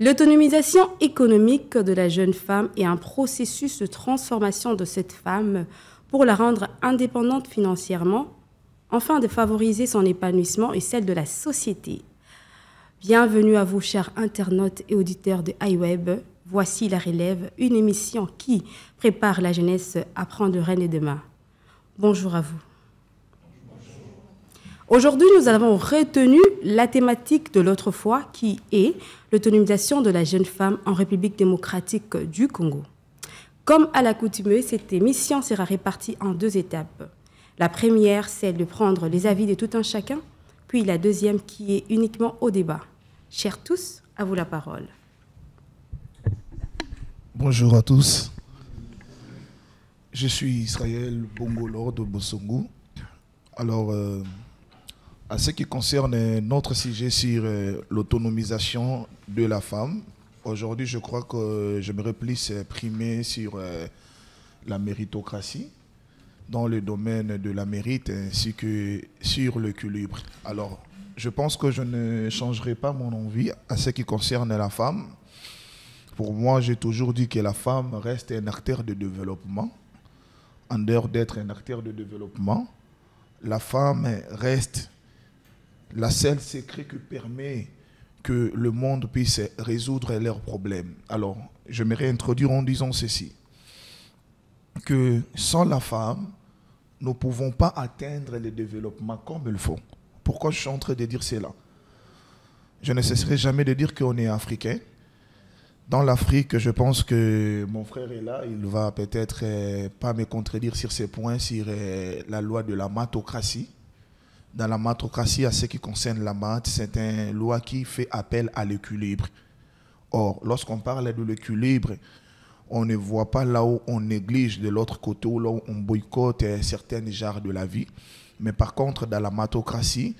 L'autonomisation économique de la jeune femme est un processus de transformation de cette femme pour la rendre indépendante financièrement, afin de favoriser son épanouissement et celle de la société. Bienvenue à vous, chers internautes et auditeurs de iWeb. Voici La Relève, une émission qui prépare la jeunesse à prendre rênes demain. Bonjour à vous. Aujourd'hui, nous avons retenu la thématique de l'autre fois qui est l'autonomisation de la jeune femme en République démocratique du Congo. Comme à l'accoutumée, cette émission sera répartie en deux étapes. La première, c'est de prendre les avis de tout un chacun, puis la deuxième qui est uniquement au débat. Chers tous, à vous la parole. Bonjour à tous. Je suis Israël Bongolo de Bosongo. Alors, à ce qui concerne notre sujet sur l'autonomisation de la femme, aujourd'hui, je crois que j'aimerais plus primer sur la méritocratie dans le domaine de la mérite ainsi que sur l'équilibre. Alors, je pense que je ne changerai pas mon envie à ce qui concerne la femme. Pour moi, j'ai toujours dit que la femme reste un acteur de développement. En dehors d'être un acteur de développement, la femme reste la seule secret qui permet que le monde puisse résoudre leurs problèmes. Alors, je me réintroduire en disant ceci, que sans la femme, nous ne pouvons pas atteindre le développement comme il faut. Pourquoi je suis en train de dire cela? Je ne cesserai jamais de dire qu'on est africain. Dans l'Afrique, je pense que mon frère est là, il va peut-être pas me contredire sur ces points, sur la loi de la matocratie. Dans la matocratie, à ce qui concerne la maths, c'est une loi qui fait appel à l'équilibre. Or, lorsqu'on parle de l'équilibre, on ne voit pas là où on néglige de l'autre côté, où là où on boycotte certains genres de la vie. Mais par contre, dans la matocratie,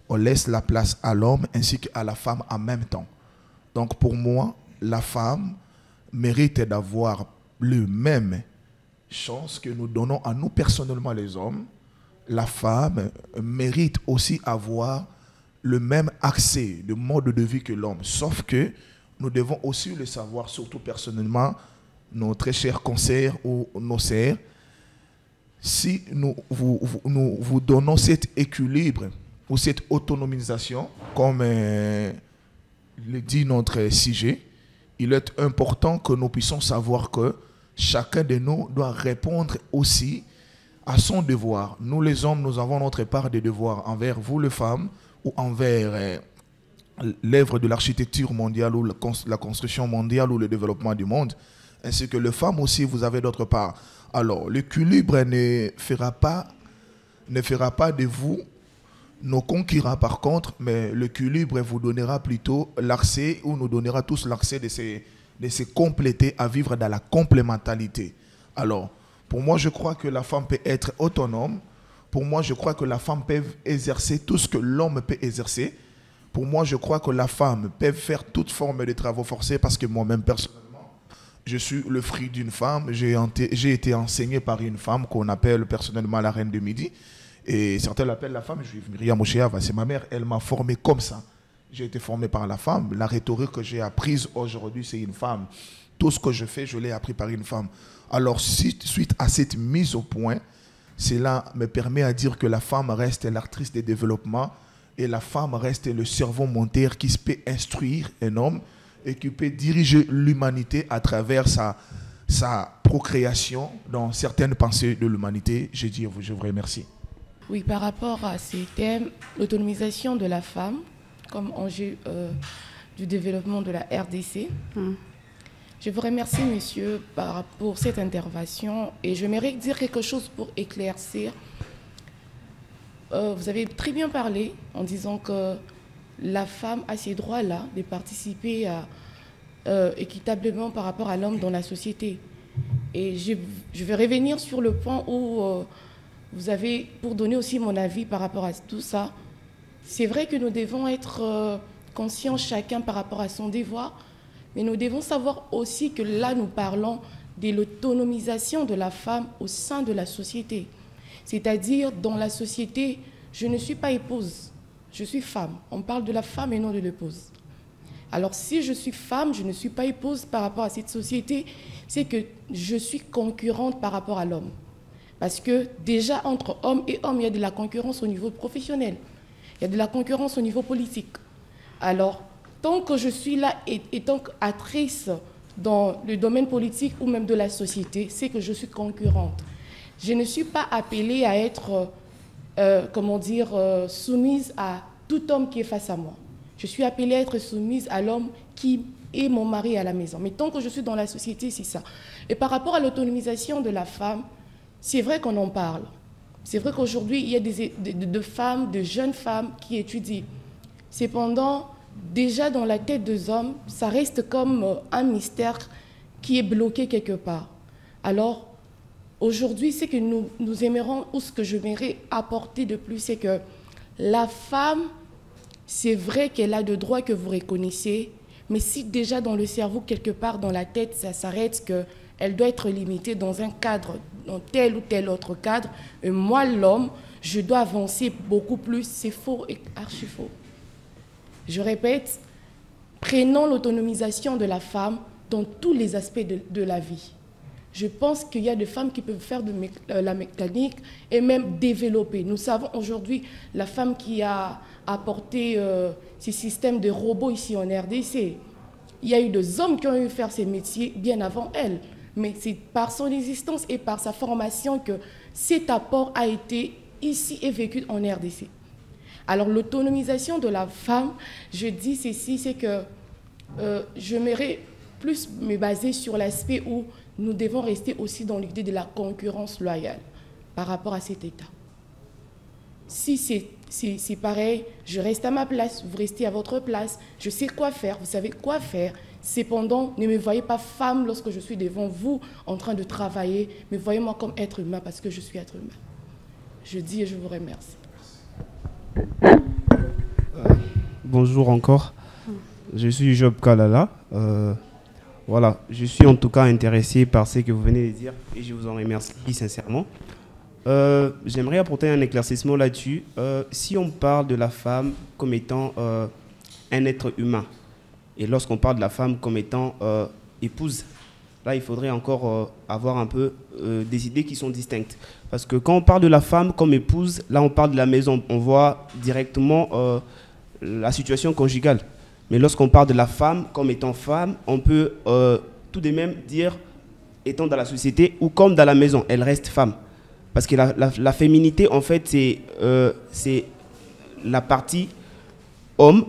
on laisse la place à l'homme ainsi qu'à la femme en même temps. Donc pour moi, la femme mérite d'avoir le même chance que nous donnons à nous personnellement les hommes. La femme mérite aussi avoir le même accès de mode de vie que l'homme. Sauf que nous devons aussi le savoir, surtout personnellement, nos très chers conseillers ou nos sœurs, si nous vous donnons cet équilibre ou cette autonomisation, comme le dit notre sujet, il est important que nous puissions savoir que chacun de nous doit répondre aussi à son devoir. Nous les hommes, nous avons notre part de devoirs envers vous les femmes ou envers l'œuvre de l'architecture mondiale ou la construction mondiale ou le développement du monde, ainsi que les femmes aussi, vous avez d'autre part. Alors, l'équilibre ne fera pas de vous nos concurrents par contre, mais l'équilibre vous donnera plutôt l'accès, ou nous donnera tous l'accès de se compléter, à vivre dans la complémentarité. Alors, pour moi, je crois que la femme peut être autonome. Pour moi, je crois que la femme peut exercer tout ce que l'homme peut exercer. Pour moi, je crois que la femme peut faire toute forme de travaux forcés parce que moi-même, personnellement, je suis le fruit d'une femme. J'ai été enseigné par une femme qu'on appelle personnellement la reine de midi. Et certains l'appellent la femme juive. Myriam Oshéava, c'est ma mère, elle m'a formé comme ça. J'ai été formé par la femme. La rhétorique que j'ai apprise aujourd'hui, c'est une femme. Tout ce que je fais, je l'ai appris par une femme. Alors, suite à cette mise au point, cela me permet à dire que la femme reste l'actrice de développement et la femme reste le cerveau moteur qui peut instruire un homme et qui peut diriger l'humanité à travers sa procréation dans certaines pensées de l'humanité. Je vous remercie. Oui, par rapport à ces thèmes, l'autonomisation de la femme comme enjeu du développement de la RDC. Je vous remercie, monsieur, pour cette intervention et j'aimerais dire quelque chose pour éclaircir. Vous avez très bien parlé en disant que la femme a ces droits-là de participer équitablement par rapport à l'homme dans la société. Et je vais revenir sur le point où vous avez, pour donner aussi mon avis par rapport à tout ça, c'est vrai que nous devons être conscients chacun par rapport à son devoir, mais nous devons savoir aussi que là, nous parlons de l'autonomisation de la femme au sein de la société. C'est-à-dire, dans la société, je ne suis pas épouse, je suis femme. On parle de la femme et non de l'épouse. Alors si je suis femme, je ne suis pas épouse par rapport à cette société, c'est que je suis concurrente par rapport à l'homme. Parce que déjà entre hommes et hommes, il y a de la concurrence au niveau professionnel, il y a de la concurrence au niveau politique. Alors, tant que je suis là et tant qu'actrice dans le domaine politique ou même de la société, c'est que je suis concurrente. Je ne suis pas appelée à être, soumise à tout homme qui est face à moi. Je suis appelée à être soumise à l'homme qui est mon mari à la maison. Mais tant que je suis dans la société, c'est ça. Et par rapport à l'autonomisation de la femme, c'est vrai qu'on en parle. C'est vrai qu'aujourd'hui, il y a de femmes, de jeunes femmes qui étudient. Cependant, déjà dans la tête des hommes, ça reste comme un mystère qui est bloqué quelque part. Alors, aujourd'hui, ce que nous aimerons, ou ce que je m'aimerais apporter de plus, c'est que la femme, c'est vrai qu'elle a des droits que vous reconnaissez, mais si déjà dans le cerveau, quelque part dans la tête, ça s'arrête qu'elle doit être limitée dans un cadre, dans tel ou tel autre cadre, et moi, l'homme, je dois avancer beaucoup plus, c'est faux et archi faux. Je répète, prenons l'autonomisation de la femme dans tous les aspects de la vie. Je pense qu'il y a des femmes qui peuvent faire de la mécanique et même développer. Nous savons aujourd'hui la femme qui a apporté ces systèmes de robots ici en RDC. Il y a eu des hommes qui ont eu à faire ces métiers bien avant elle. Mais c'est par son existence et par sa formation que cet apport a été ici et vécu en RDC. Alors l'autonomisation de la femme, je dis ceci, c'est que je m'aimerais plus me baser sur l'aspect où nous devons rester aussi dans l'idée de la concurrence loyale par rapport à cet État. Si c'est pareil, je reste à ma place, vous restez à votre place, je sais quoi faire, vous savez quoi faire. Cependant, ne me voyez pas femme lorsque je suis devant vous en train de travailler, mais voyez-moi comme être humain parce que je suis être humain. Je dis et je vous remercie. Bonjour encore, je suis Job Kalala. Voilà, je suis en tout cas intéressé par ce que vous venez de dire et je vous en remercie sincèrement. J'aimerais apporter un éclaircissement là-dessus. Si on parle de la femme comme étant un être humain, et lorsqu'on parle de la femme comme étant épouse, là il faudrait encore avoir un peu des idées qui sont distinctes. Parce que quand on parle de la femme comme épouse, là on parle de la maison, on voit directement la situation conjugale. Mais lorsqu'on parle de la femme comme étant femme, on peut tout de même dire étant dans la société ou comme dans la maison, elle reste femme. Parce que la féminité, en fait, c'est la partie homme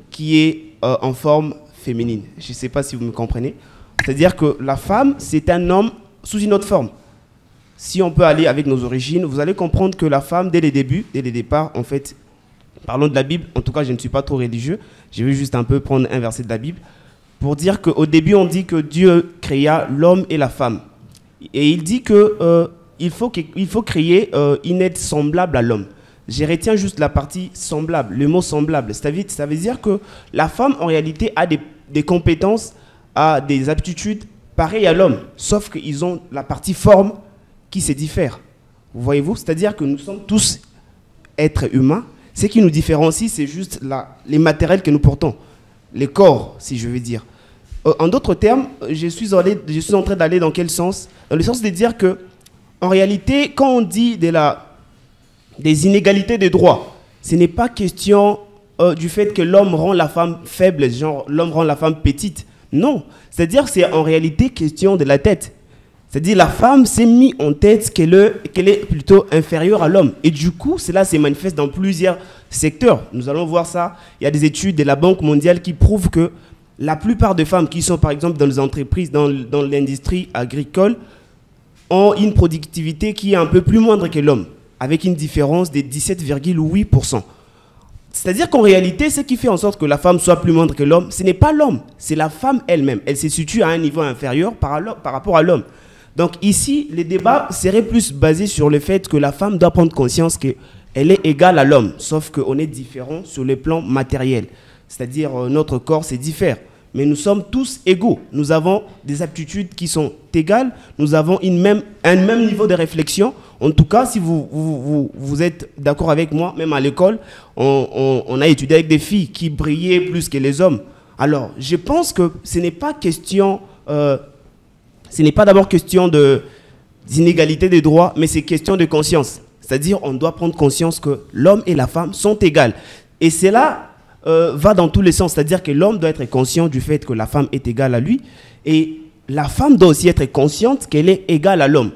qui est en forme féminine. Je ne sais pas si vous me comprenez. C'est-à-dire que la femme, c'est un homme sous une autre forme. Si on peut aller avec nos origines, vous allez comprendre que la femme, dès les débuts, dès les départs, en fait, parlons de la Bible, en tout cas, je ne suis pas trop religieux. Je vais juste un peu prendre un verset de la Bible pour dire qu'au début, on dit que Dieu créa l'homme et la femme. Et il dit que il faut créer une être semblable à l'homme. Je retiens juste la partie semblable, le mot semblable. Ça veut dire que la femme, en réalité, a des compétences, a des aptitudes pareilles à l'homme, sauf qu'ils ont la partie forme qui se diffère. Voyez-vous? C'est-à-dire que nous sommes tous êtres humains. Ce qui nous différencie, c'est juste les matériels que nous portons, les corps, si je veux dire. En d'autres termes, je suis en train d'aller dans quel sens? Dans le sens de dire que, en réalité, quand on dit des inégalités de droits, ce n'est pas question du fait que l'homme rend la femme faible, genre l'homme rend la femme petite. Non, c'est-à-dire que c'est en réalité question de la tête. C'est-à-dire la femme s'est mise en tête qu'elle est plutôt inférieure à l'homme. Et du coup, cela se manifeste dans plusieurs secteurs. Nous allons voir ça. Il y a des études de la Banque mondiale qui prouvent que la plupart des femmes qui sont par exemple dans les entreprises, dans l'industrie agricole, ont une productivité qui est un peu plus moindre que l'homme, avec une différence de 17,8%. C'est-à-dire qu'en réalité, ce qui fait en sorte que la femme soit plus moindre que l'homme, ce n'est pas l'homme, c'est la femme elle-même. Elle se situe à un niveau inférieur par rapport à l'homme. Donc ici, les débats seraient plus basés sur le fait que la femme doit prendre conscience qu'elle est égale à l'homme, sauf qu'on est différent sur le plan matériel. C'est-à-dire notre corps, c'est différent. Mais nous sommes tous égaux. Nous avons des aptitudes qui sont égales. Nous avons un même niveau de réflexion. En tout cas, si vous êtes d'accord avec moi, même à l'école, on a étudié avec des filles qui brillaient plus que les hommes Alors, je pense que ce n'est pas question, ce n'est pas d'abord question d'inégalité des droits, mais c'est question de conscience. C'est-à-dire, on doit prendre conscience que l'homme et la femme sont égales. Et cela va dans tous les sens. C'est-à-dire que l'homme doit être conscient du fait que la femme est égale à lui. Et la femme doit aussi être consciente qu'elle est égale à l'homme.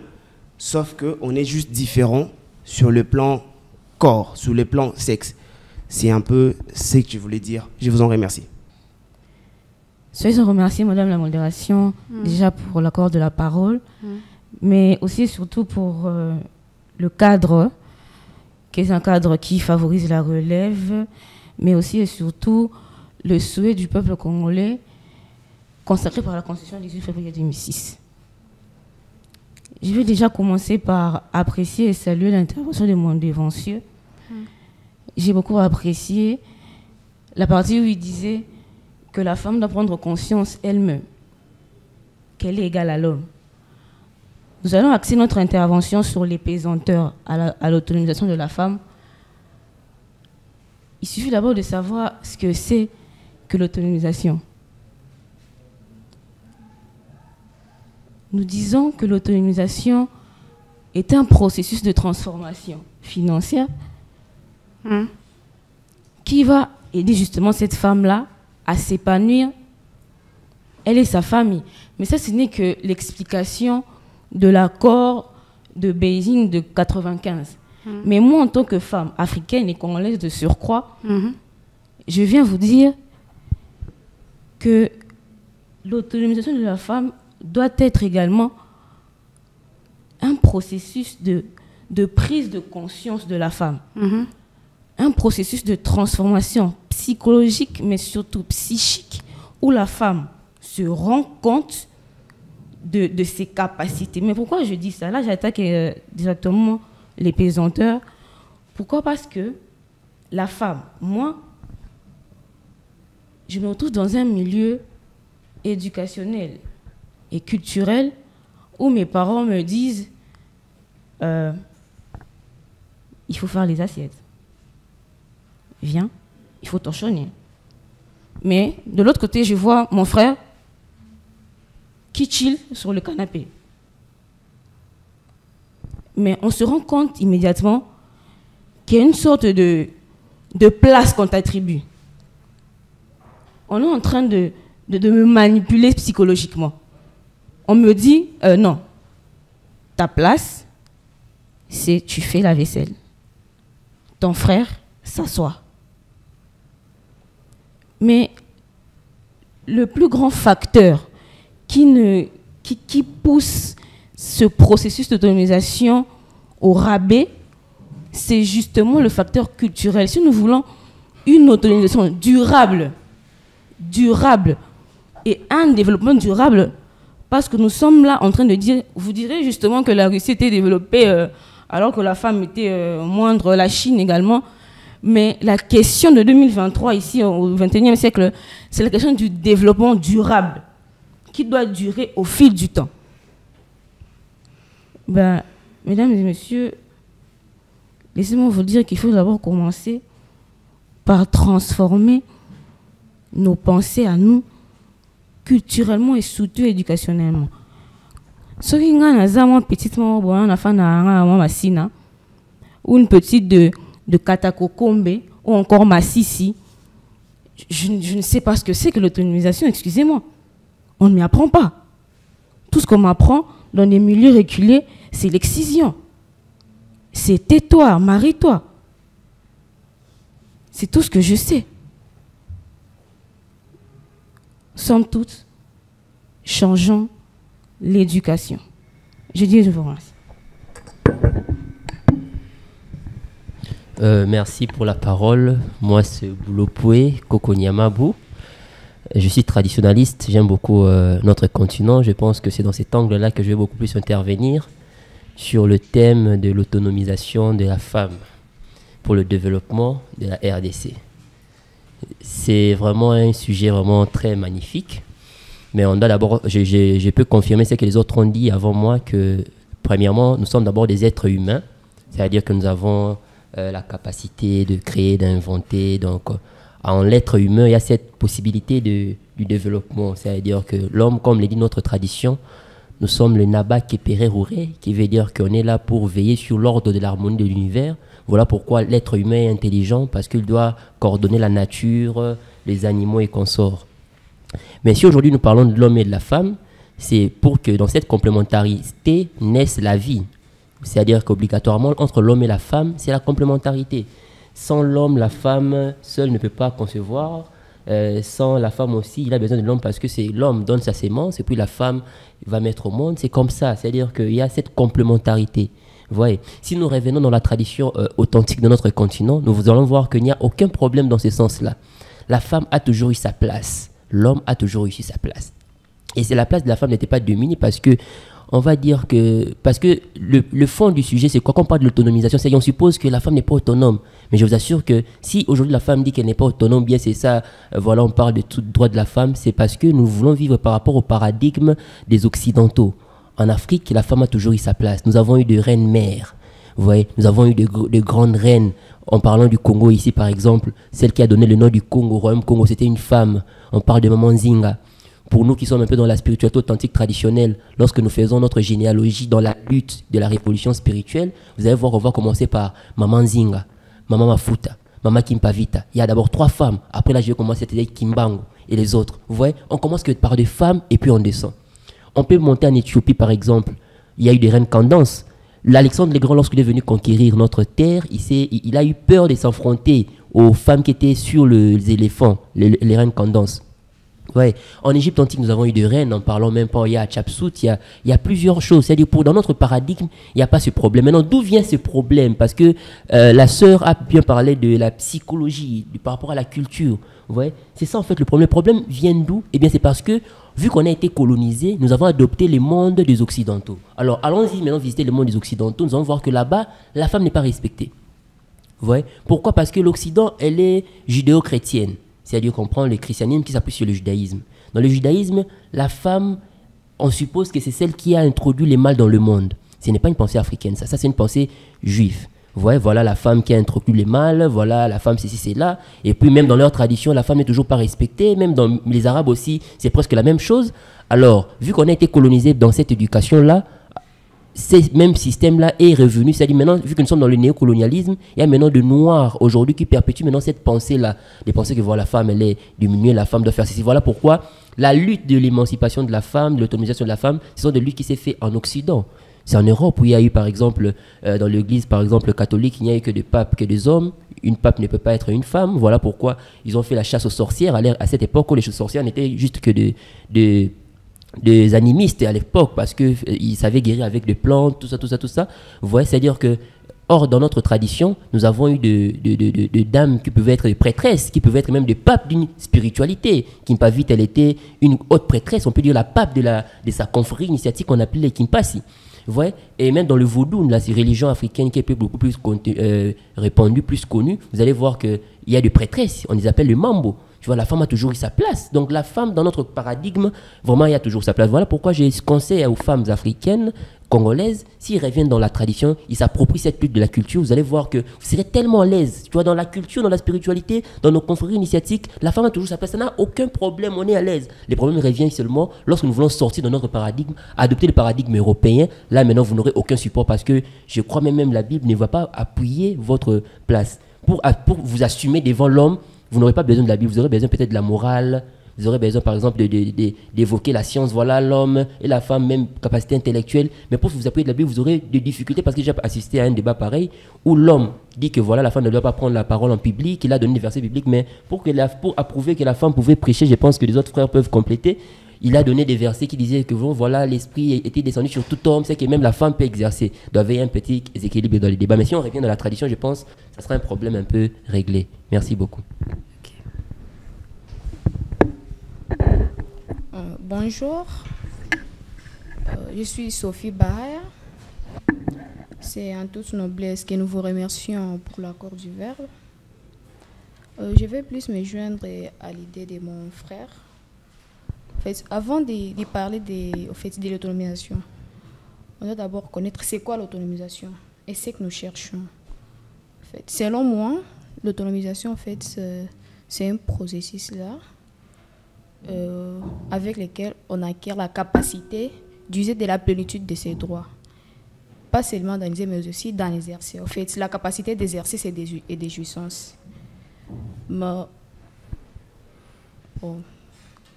Sauf qu'on est juste différents sur le plan corps, sur le plan sexe. C'est un peu ce que je voulais dire. Je vous en remercie. Soyez remercier, Madame la modération, déjà pour l'accord de la parole, mais aussi et surtout pour le cadre, qui est un cadre qui favorise la relève, mais aussi et surtout le souhait du peuple congolais consacré par la Constitution du 18 février 2006. Je vais déjà commencer par apprécier et saluer l'intervention de mon dévancieux. J'ai beaucoup apprécié la partie où il disait que la femme doit prendre conscience elle-même qu'elle est égale à l'homme. Nous allons axer notre intervention sur les pesanteurs à l'autonomisation de la femme. Il suffit d'abord de savoir ce que c'est que l'autonomisation. Nous disons que l'autonomisation est un processus de transformation financière qui va aider justement cette femme-là à s'épanouir, elle et sa famille. Mais ça, ce n'est que l'explication de l'accord de Beijing de 1995. Mais moi, en tant que femme africaine et congolaise de surcroît, je viens vous dire que l'autonomisation de la femme doit être également un processus de prise de conscience de la femme. Un processus de transformation psychologique, mais surtout psychique, où la femme se rend compte de ses capacités. Mais pourquoi je dis ça? Là, j'attaque directement les pesanteurs. Pourquoi? Parce que la femme, moi, je me retrouve dans un milieu éducationnel et culturel où mes parents me disent il faut faire les assiettes. Viens, il faut torchonner. Mais de l'autre côté, je vois mon frère qui chill sur le canapé. Mais on se rend compte immédiatement qu'il y a une sorte de place qu'on t'attribue. On est en train de me manipuler psychologiquement. On me dit, non, ta place, c'est tu fais la vaisselle. Ton frère s'assoit. Mais le plus grand facteur qui pousse ce processus d'autonomisation au rabais, c'est justement le facteur culturel. Si nous voulons une autonomisation durable et un développement durable, parce que nous sommes là en train de dire, vous direz justement que la Russie était développée alors que la femme était moindre, la Chine également. Mais la question de 2023, ici au XXIe siècle, c'est la question du développement durable qui doit durer au fil du temps. Ben, mesdames et messieurs, laissez-moi vous dire qu'il faut d'abord commencer par transformer nos pensées à nous, culturellement et surtout éducationnellement. Ce qui est une petite ou une petite de Katakokombe ou encore Massissi, je ne sais pas ce que c'est que l'autonomisation, excusez-moi. On ne m'y apprend pas. Tout ce qu'on m'apprend dans les milieux reculés, c'est l'excision. C'est tais-toi, marie-toi. C'est tout ce que je sais. Somme toute, changeons l'éducation. Je dis, je vous remercie. Merci pour la parole. Moi, c'est Boulopoué Kokonyamabou. Je suis traditionnaliste. J'aime beaucoup notre continent. Je pense que c'est dans cet angle-là que je vais beaucoup plus intervenir sur le thème de l'autonomisation de la femme pour le développement de la RDC. C'est vraiment un sujet vraiment très magnifique. Mais on doit d'abord, je peux confirmer ce que les autres ont dit avant moi, que premièrement, nous sommes d'abord des êtres humains. C'est-à-dire que nous avons la capacité de créer, d'inventer. Donc, En l'être humain, il y a cette possibilité du développement. C'est-à-dire que l'homme, comme le dit notre tradition, nous sommes le Naba Kepere Rouré, qui veut dire qu'on est là pour veiller sur l'ordre de l'harmonie de l'univers. Voilà pourquoi l'être humain est intelligent, parce qu'il doit coordonner la nature, les animaux et consorts. Mais si aujourd'hui nous parlons de l'homme et de la femme, c'est pour que dans cette complémentarité naisse la vie. C'est-à-dire qu'obligatoirement, entre l'homme et la femme, c'est la complémentarité. Sans l'homme, la femme seule ne peut pas concevoir. Sans la femme aussi, il a besoin de l'homme parce que c'est l'homme donne sa sémence et puis la femme va mettre au monde. C'est comme ça, c'est-à-dire qu'il y a cette complémentarité. Vous voyez, si nous revenons dans la tradition authentique de notre continent, nous allons voir qu'il n'y a aucun problème dans ce sens-là. La femme a toujours eu sa place, l'homme a toujours eu sa place. Et la place de la femme n'était pas dominée parce que on va dire que... Parce que le fond du sujet, c'est quoi? Quand on parle de l'autonomisation, c'est qu'on suppose que la femme n'est pas autonome. Mais je vous assure que si aujourd'hui la femme dit qu'elle n'est pas autonome, bien c'est ça, voilà, on parle de tout droit de la femme, c'est parce que nous voulons vivre par rapport au paradigme des Occidentaux. En Afrique, la femme a toujours eu sa place. Nous avons eu de reines mères. Vous voyez, nous avons eu de grandes reines. En parlant du Congo ici, par exemple, celle qui a donné le nom du Congo, au Royaume Congo, c'était une femme. On parle de Maman Nzinga. Pour nous qui sommes un peu dans la spiritualité authentique traditionnelle, lorsque nous faisons notre généalogie dans la lutte de la révolution spirituelle, vous allez voir, on va commencer par Maman Nzinga, Maman Mafuta, Maman Kimpavita. Il y a d'abord 3 femmes. Après là, je vais commencer à dire Kimbangu et les autres. Vous voyez, on commence que par des femmes et puis on descend. On peut monter en Éthiopie, par exemple. Il y a eu des reines Candace. L'Alexandre le Grand, lorsqu'il est venu conquérir notre terre, il a eu peur de s'affronter aux femmes qui étaient sur les éléphants, les reines Candace. Ouais. En Égypte antique, nous avons eu des reines, en parlant même pas, il y a Hatshepsut, il y a plusieurs choses. C'est-à-dire, dans notre paradigme, il n'y a pas ce problème. Maintenant, d'où vient ce problème? Parce que la sœur a bien parlé de la psychologie, par rapport à la culture. Vous voyez, c'est ça en fait le problème. Le problème vient d'où? Eh bien, c'est parce que, vu qu'on a été colonisé, nous avons adopté le monde des Occidentaux. Alors, allons-y maintenant visiter le monde des Occidentaux. Nous allons voir que là-bas, la femme n'est pas respectée. Vous voyez? Pourquoi? Parce que l'Occident, elle est judéo-chrétienne. C'est-à-dire qu'on prend le christianisme qui s'appuie sur le judaïsme. Dans le judaïsme, la femme, on suppose que c'est celle qui a introduit les mâles dans le monde. Ce n'est pas une pensée africaine, ça c'est une pensée juive. Vous voyez, voilà la femme qui a introduit les mâles, voilà la femme ceci, c'est là. Et puis même dans leur tradition, la femme n'est toujours pas respectée. Même dans les Arabes aussi, c'est presque la même chose. Alors, vu qu'on a été colonisé dans cette éducation-là, ce même système-là est revenu. C'est-à-dire maintenant, vu que nous sommes dans le néocolonialisme, il y a maintenant de noirs aujourd'hui qui perpétuent maintenant cette pensée-là. Des pensées que voilà, la femme, elle est diminuée, la femme doit faire ceci. Voilà pourquoi la lutte de l'émancipation de la femme, de l'autonomisation de la femme, ce sont des luttes qui s'est fait en Occident. C'est en Europe où il y a eu, par exemple, dans l'église, par exemple, catholique, il n'y a eu que des papes, que des hommes. Une pape ne peut pas être une femme. Voilà pourquoi ils ont fait la chasse aux sorcières à cette époque où les sorcières n'étaient juste que des animistes à l'époque parce qu'ils savaient guérir avec des plantes, tout ça. Vous voyez, c'est-à-dire que, or, dans notre tradition, nous avons eu de dames qui pouvaient être des prêtresses, qui pouvaient être même des papes d'une spiritualité. Kimpavit, elle était une haute prêtresse, on peut dire la pape de sa confrérie initiatique qu'on appelait les Kimpasi. Vous voyez, et même dans le vaudou, là, ces religions africaines qui est beaucoup plus répandue, plus connue, vous allez voir qu'il y a des prêtresses, on les appelle le mambo. Tu vois, la femme a toujours eu sa place. Donc la femme, dans notre paradigme, vraiment, il y a toujours sa place. Voilà pourquoi je conseille aux femmes africaines, congolaises, s'ils reviennent dans la tradition, ils s'approprient cette lutte de la culture, vous allez voir que vous serez tellement à l'aise. Tu vois, dans la culture, dans la spiritualité, dans nos confréries initiatiques, la femme a toujours sa place. Ça n'a aucun problème, on est à l'aise. Les problèmes reviennent seulement lorsque nous voulons sortir de notre paradigme, adopter le paradigme européen. Là, maintenant, vous n'aurez aucun support parce que je crois même la Bible ne va pas appuyer votre place. Pour vous assumer devant l'homme, vous n'aurez pas besoin de la Bible, vous aurez besoin peut-être de la morale, vous aurez besoin par exemple d'évoquer la science, voilà l'homme et la femme, même capacité intellectuelle. Mais pour vous appuyer de la Bible, vous aurez des difficultés parce que j'ai assisté à un débat pareil où l'homme dit que voilà la femme ne doit pas prendre la parole en public, il a donné des versets bibliques, mais pour approuver que la femme pouvait prêcher, je pense que les autres frères peuvent compléter. Il a donné des versets qui disaient que voilà, l'esprit était descendu sur tout homme, c'est que même la femme peut exercer. Il doit y avoir un petit équilibre dans les débats. Mais si on revient dans la tradition, je pense que ça sera un problème un peu réglé. Merci beaucoup. Bonjour, je suis Sophie Bahia. C'est en toute noblesse que nous vous remercions pour l'accord du Verbe. Je vais plus me joindre à l'idée de mon frère. En fait, avant de parler de l'autonomisation, on doit d'abord connaître c'est quoi l'autonomisation et c'est que nous cherchons. En fait, selon moi, l'autonomisation, en fait, C'est un processus-là avec lequel on acquiert la capacité d'user de la plénitude de ses droits. Pas seulement dans les mais aussi dans l'exercice. En fait, la capacité d'exercice et des jouissances. Mais, bon,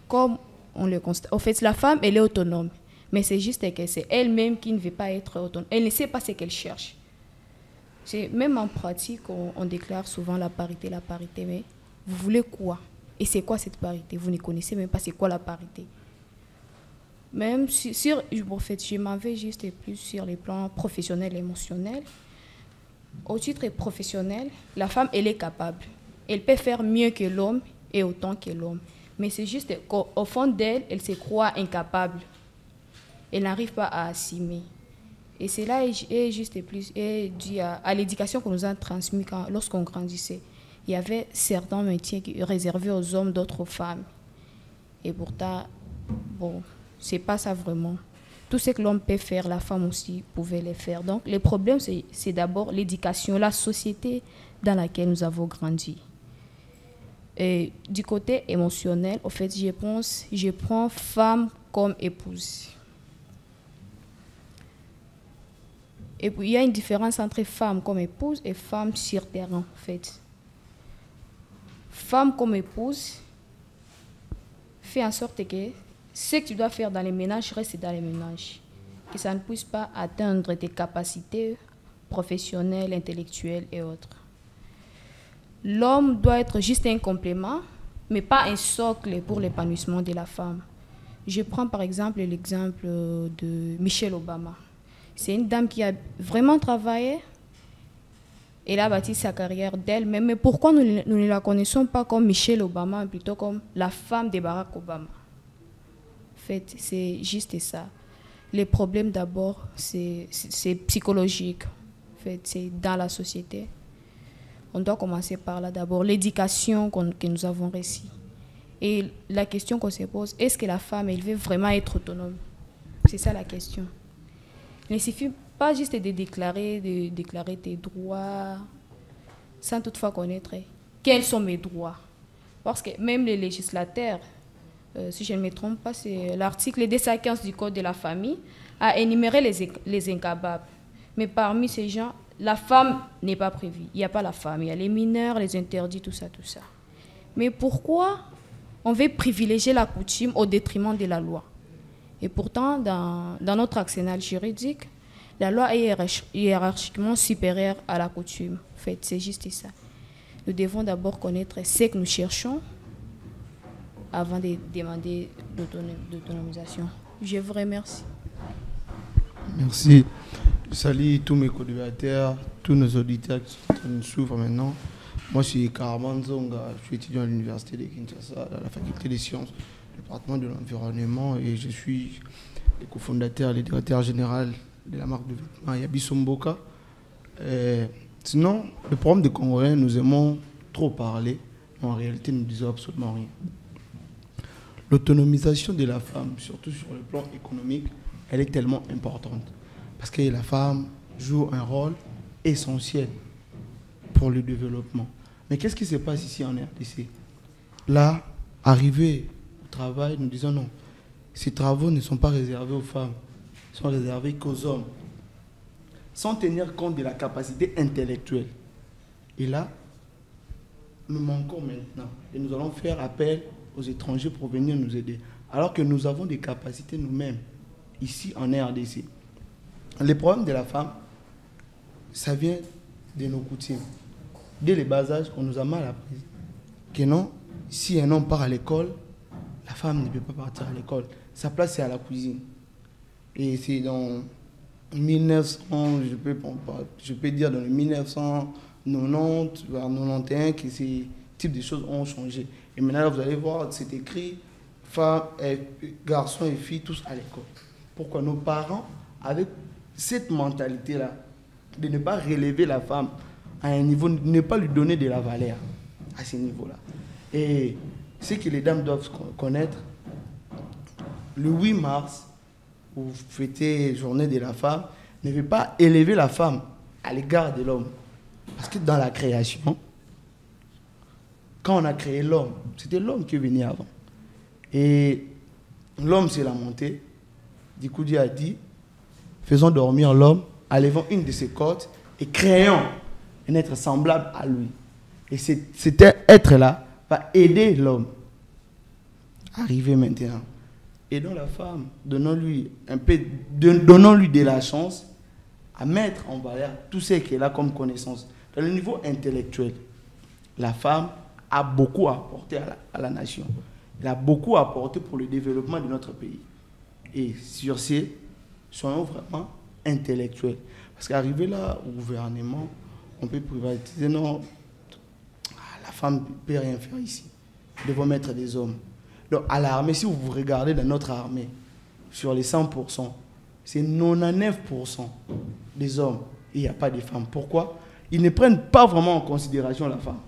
comme on le constate, en fait, la femme, elle est autonome. Mais c'est juste que c'est elle-même qui ne veut pas être autonome. Elle ne sait pas ce qu'elle cherche. Même en pratique, on déclare souvent la parité, mais vous voulez quoi? Et c'est quoi cette parité? Vous ne connaissez même pas c'est quoi la parité. Même en fait, je m'en vais juste plus sur les plans professionnels et émotionnels. Au titre professionnel, la femme, elle est capable. Elle peut faire mieux que l'homme et autant que l'homme. Mais c'est juste qu'au fond d'elle, elle se croit incapable. Elle n'arrive pas à assumer. Et cela est juste plus dû à l'éducation qu'on nous a transmise lorsqu'on grandissait. Il y avait certains métiers réservés aux hommes, d'autres aux femmes. Et pourtant, bon, c'est pas ça vraiment. Tout ce que l'homme peut faire, la femme aussi pouvait le faire. Donc, le problème, c'est d'abord l'éducation, la société dans laquelle nous avons grandi. Et du côté émotionnel, en fait, je prends femme comme épouse. Et puis, il y a une différence entre femme comme épouse et femme sur terrain, en fait. Femme comme épouse fait en sorte que ce que tu dois faire dans les ménages reste dans les ménages. Que ça ne puisse pas atteindre tes capacités professionnelles, intellectuelles et autres. L'homme doit être juste un complément, mais pas un socle pour l'épanouissement de la femme. Je prends par exemple l'exemple de Michelle Obama. C'est une dame qui a vraiment travaillé. Elle a bâti sa carrière d'elle-même. Mais pourquoi nous ne la connaissons pas comme Michelle Obama, mais plutôt comme la femme de Barack Obama? En fait, c'est juste ça. Les problèmes d'abord, c'est psychologique. En fait, c'est dans la société. On doit commencer par là d'abord. L'éducation que nous avons reçue. Et la question qu'on se pose, est-ce que la femme, elle veut vraiment être autonome? C'est ça la question. Il ne suffit pas juste de déclarer tes droits sans toutefois connaître quels sont mes droits. Parce que même les législateurs, si je ne me trompe pas, c'est l'article 215 du Code de la famille, a énuméré les incapables. Mais parmi ces gens, la femme n'est pas prévue. Il n'y a pas la femme, il y a les mineurs, les interdits, tout ça. Mais pourquoi on veut privilégier la coutume au détriment de la loi? Et pourtant, dans notre arsenal juridique, la loi est hiérarchiquement supérieure à la coutume. En fait, c'est juste ça. Nous devons d'abord connaître ce que nous cherchons avant de demander l'autonomisation. Je vous remercie. Merci. Je salue tous mes co-débatteurs, tous nos auditeurs qui sont en train de nous suivre maintenant. Moi, je suis Karaman Zonga, je suis étudiant à l'université de Kinshasa, à la faculté des sciences, département de l'environnement, et je suis le cofondateur, le directeur général de la marque de vêtements Yabiso Mboka. Sinon, le problème des Congolais, nous aimons trop parler, mais en réalité, nous ne disons absolument rien. L'autonomisation de la femme, surtout sur le plan économique, elle est tellement importante. Parce que la femme joue un rôle essentiel pour le développement. Mais qu'est-ce qui se passe ici en RDC? Là, arrivé au travail, nous disons non. Ces travaux ne sont pas réservés aux femmes, ils sont réservés qu'aux hommes. Sans tenir compte de la capacité intellectuelle. Et là, nous manquons maintenant. Et nous allons faire appel aux étrangers pour venir nous aider. Alors que nous avons des capacités nous-mêmes, ici en RDC. Les problèmes de la femme, ça vient de nos coutumes. Dès le bas âge, on nous a mal appris que non, si un homme part à l'école, la femme ne peut pas partir à l'école. Sa place, c'est à la cuisine. Et c'est dans 1900, je peux dire dans le 1990, vers 91, que ces types de choses ont changé. Et maintenant, vous allez voir, c'est écrit, femmes, garçons et filles, tous à l'école. Pourquoi nos parents, avec cette mentalité-là, de ne pas relever la femme à un niveau, de ne pas lui donner de la valeur à ce niveau-là. Et ce que les dames doivent connaître, le 8 mars, où vous fêtez Journée de la femme, ne veut pas élever la femme à l'égard de l'homme. Parce que dans la création, quand on a créé l'homme, c'était l'homme qui venait avant. Et l'homme s'est lamenté. Du coup, Dieu a dit, faisons dormir l'homme, enlevons une de ses côtes et créons un être semblable à lui. Et cet être-là va aider l'homme à arriver maintenant. Aidons la femme, donnons-lui de la chance à mettre en valeur tout ce qu'elle a comme connaissance. Dans le niveau intellectuel, la femme a beaucoup apporté à la nation. Elle a beaucoup apporté pour le développement de notre pays. Et sur ces, soyons vraiment intellectuels. Parce qu'arriver là au gouvernement, on peut privatiser. Non, la femme ne peut rien faire ici. Nous devons mettre des hommes. Donc à l'armée, si vous regardez dans notre armée, sur les 100%, c'est 99% des hommes. Et il n'y a pas de femmes. Pourquoi? Ils ne prennent pas vraiment en considération la femme.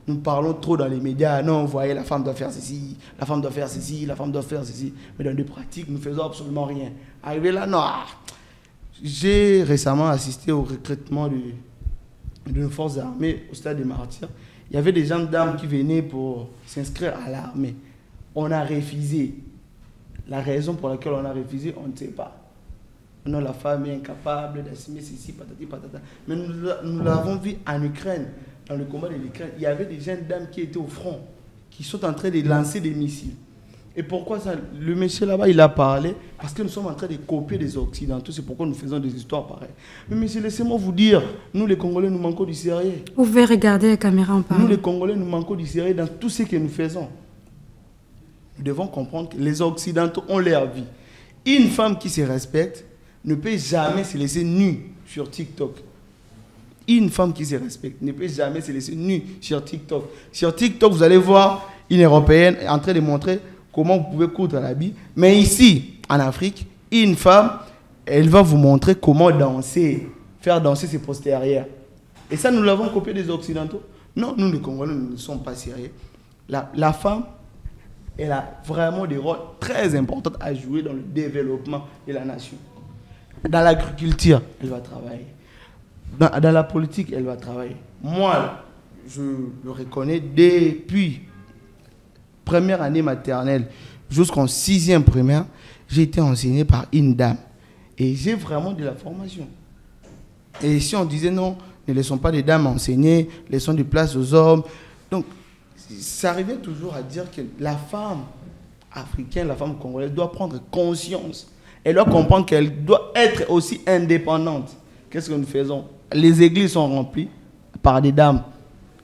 Nous parlons trop dans les médias. Non, vous voyez, la femme doit faire ceci, la femme doit faire ceci, la femme doit faire ceci. Mais dans les pratiques, nous ne faisons absolument rien. Arrivé là, non. J'ai récemment assisté au recrutement de nos forces armées au stade des Martyrs. Il y avait des gendarmes qui venaient pour s'inscrire à l'armée. On a refusé. La raison pour laquelle on a refusé, on ne sait pas. Non, la femme est incapable d'assumer ceci, patati, patata. Mais nous l'avons vu en Ukraine, dans le combat de l'Ukraine. Il y avait des jeunes dames qui étaient au front, qui sont en train de lancer des missiles. Et pourquoi ça? Le monsieur là-bas, il a parlé parce que nous sommes en train de copier des Occidentaux. C'est pourquoi nous faisons des histoires pareilles. Mais monsieur, laissez-moi vous dire, nous les Congolais, nous manquons du sérieux. Vous pouvez regarder la caméra en parlant. Nous les Congolais, nous manquons du sérieux dans tout ce que nous faisons. Nous devons comprendre que les Occidentaux ont leur vie. Une femme qui se respecte ne peut jamais se laisser nue sur TikTok. Une femme qui se respecte ne peut jamais se laisser nue sur TikTok. Sur TikTok, vous allez voir une Européenne en train de montrer comment vous pouvez coudre l'habit. Mais ici, en Afrique, une femme, elle va vous montrer comment danser, faire danser ses postérieurs. Et ça, nous l'avons copié des Occidentaux. Non, nous, les Congolais, nous ne sommes pas sérieux. La femme, elle a vraiment des rôles très importants à jouer dans le développement de la nation. Dans l'agriculture, elle va travailler. Dans la politique, elle va travailler. Moi, je le reconnais depuis première année maternelle jusqu'en 6e primaire, j'ai été enseigné par une dame. Et j'ai vraiment de la formation. Et si on disait non, ne laissons pas les dames enseigner, laissons de place aux hommes. Donc, ça arrivait toujours à dire que la femme africaine, la femme congolaise doit prendre conscience. Elle doit comprendre qu'elle doit être aussi indépendante. Qu'est-ce que nous faisons? Les églises sont remplies par des dames.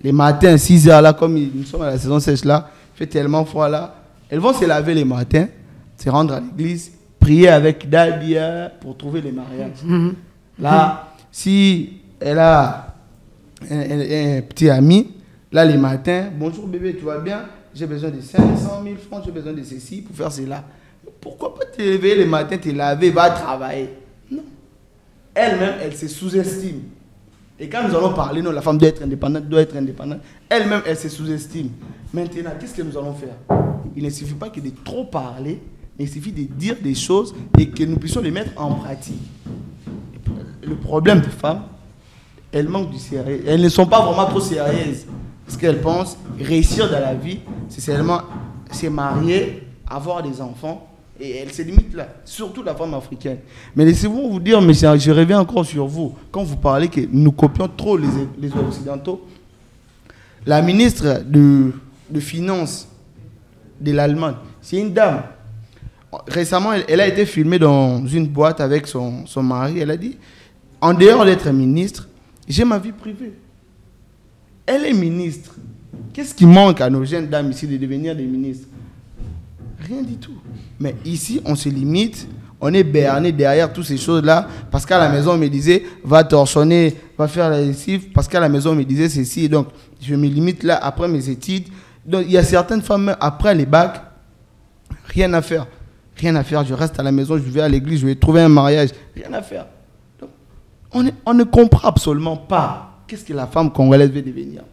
Les matins, 6 heures là, comme nous sommes à la saison sèche là, il fait tellement froid là, elles vont se laver les matins, se rendre à l'église, prier avec Dadia pour trouver les mariages. Là, si elle a un petit ami, là les matins, bonjour bébé, tu vas bien? J'ai besoin de 500 000 francs, j'ai besoin de ceci pour faire cela. Pourquoi pas te lever les matins, te laver, va travailler? Non. Elle-même, elle se sous-estime. Et quand nous allons parler, non, la femme doit être indépendante, elle-même, elle se sous-estime. Maintenant, qu'est-ce que nous allons faire? Il ne suffit pas que de trop parler, mais il suffit de dire des choses et que nous puissions les mettre en pratique. Le problème des femmes, elles manquent du sérieux. Elles ne sont pas vraiment trop sérieuses. Parce qu'elles pensent réussir dans la vie, c'est seulement se marier, avoir des enfants. Et elle se limite là, surtout la femme africaine. Mais laissez-moi vous dire, mais je reviens encore sur vous, quand vous parlez que nous copions trop les Occidentaux, la ministre de Finances de l'Allemagne, c'est une dame. Récemment, elle a été filmée dans une boîte avec son mari. Elle a dit, en dehors d'être ministre, j'ai ma vie privée. Elle est ministre. Qu'est-ce qui manque à nos jeunes dames ici de devenir des ministres? Rien du tout. Mais ici, on se limite, on est berné derrière toutes ces choses-là, parce qu'à la maison, on me disait, va torchonner, va faire la lessive, parce qu'à la maison, on me disait ceci, donc je me limite là, après mes études. Donc il y a certaines femmes, après les bacs, rien à faire. Rien à faire, je reste à la maison, je vais à l'église, je vais trouver un mariage, rien à faire. Donc, on ne comprend absolument pas qu'est-ce que la femme congolaise veut devenir.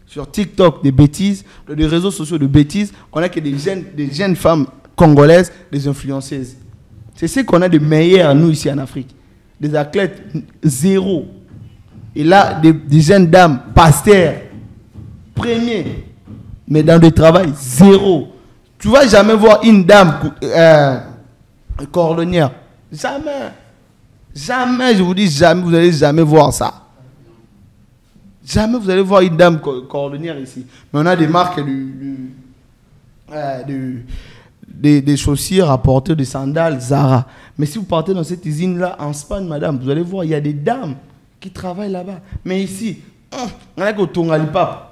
Sur TikTok, des bêtises, dans les réseaux sociaux de bêtises, on a que des jeunes femmes congolaises, des influenceuses. C'est ce qu'on a de meilleur, nous, ici en Afrique. Des athlètes zéro. Et là, des jeunes dames, pasteurs, premiers. Mais dans le travail, zéro. Tu vas jamais voir une dame cordonnière. Jamais. Jamais, je vous dis jamais, vous n'allez jamais voir ça. Jamais vous allez voir une dame cordonnière ici. Mais on a des marques des chaussures à porter, des sandales, Zara. Mais si vous partez dans cette usine-là, en Espagne, madame, vous allez voir, il y a des dames qui travaillent là-bas. Mais ici, on a qu'au Tongalipap.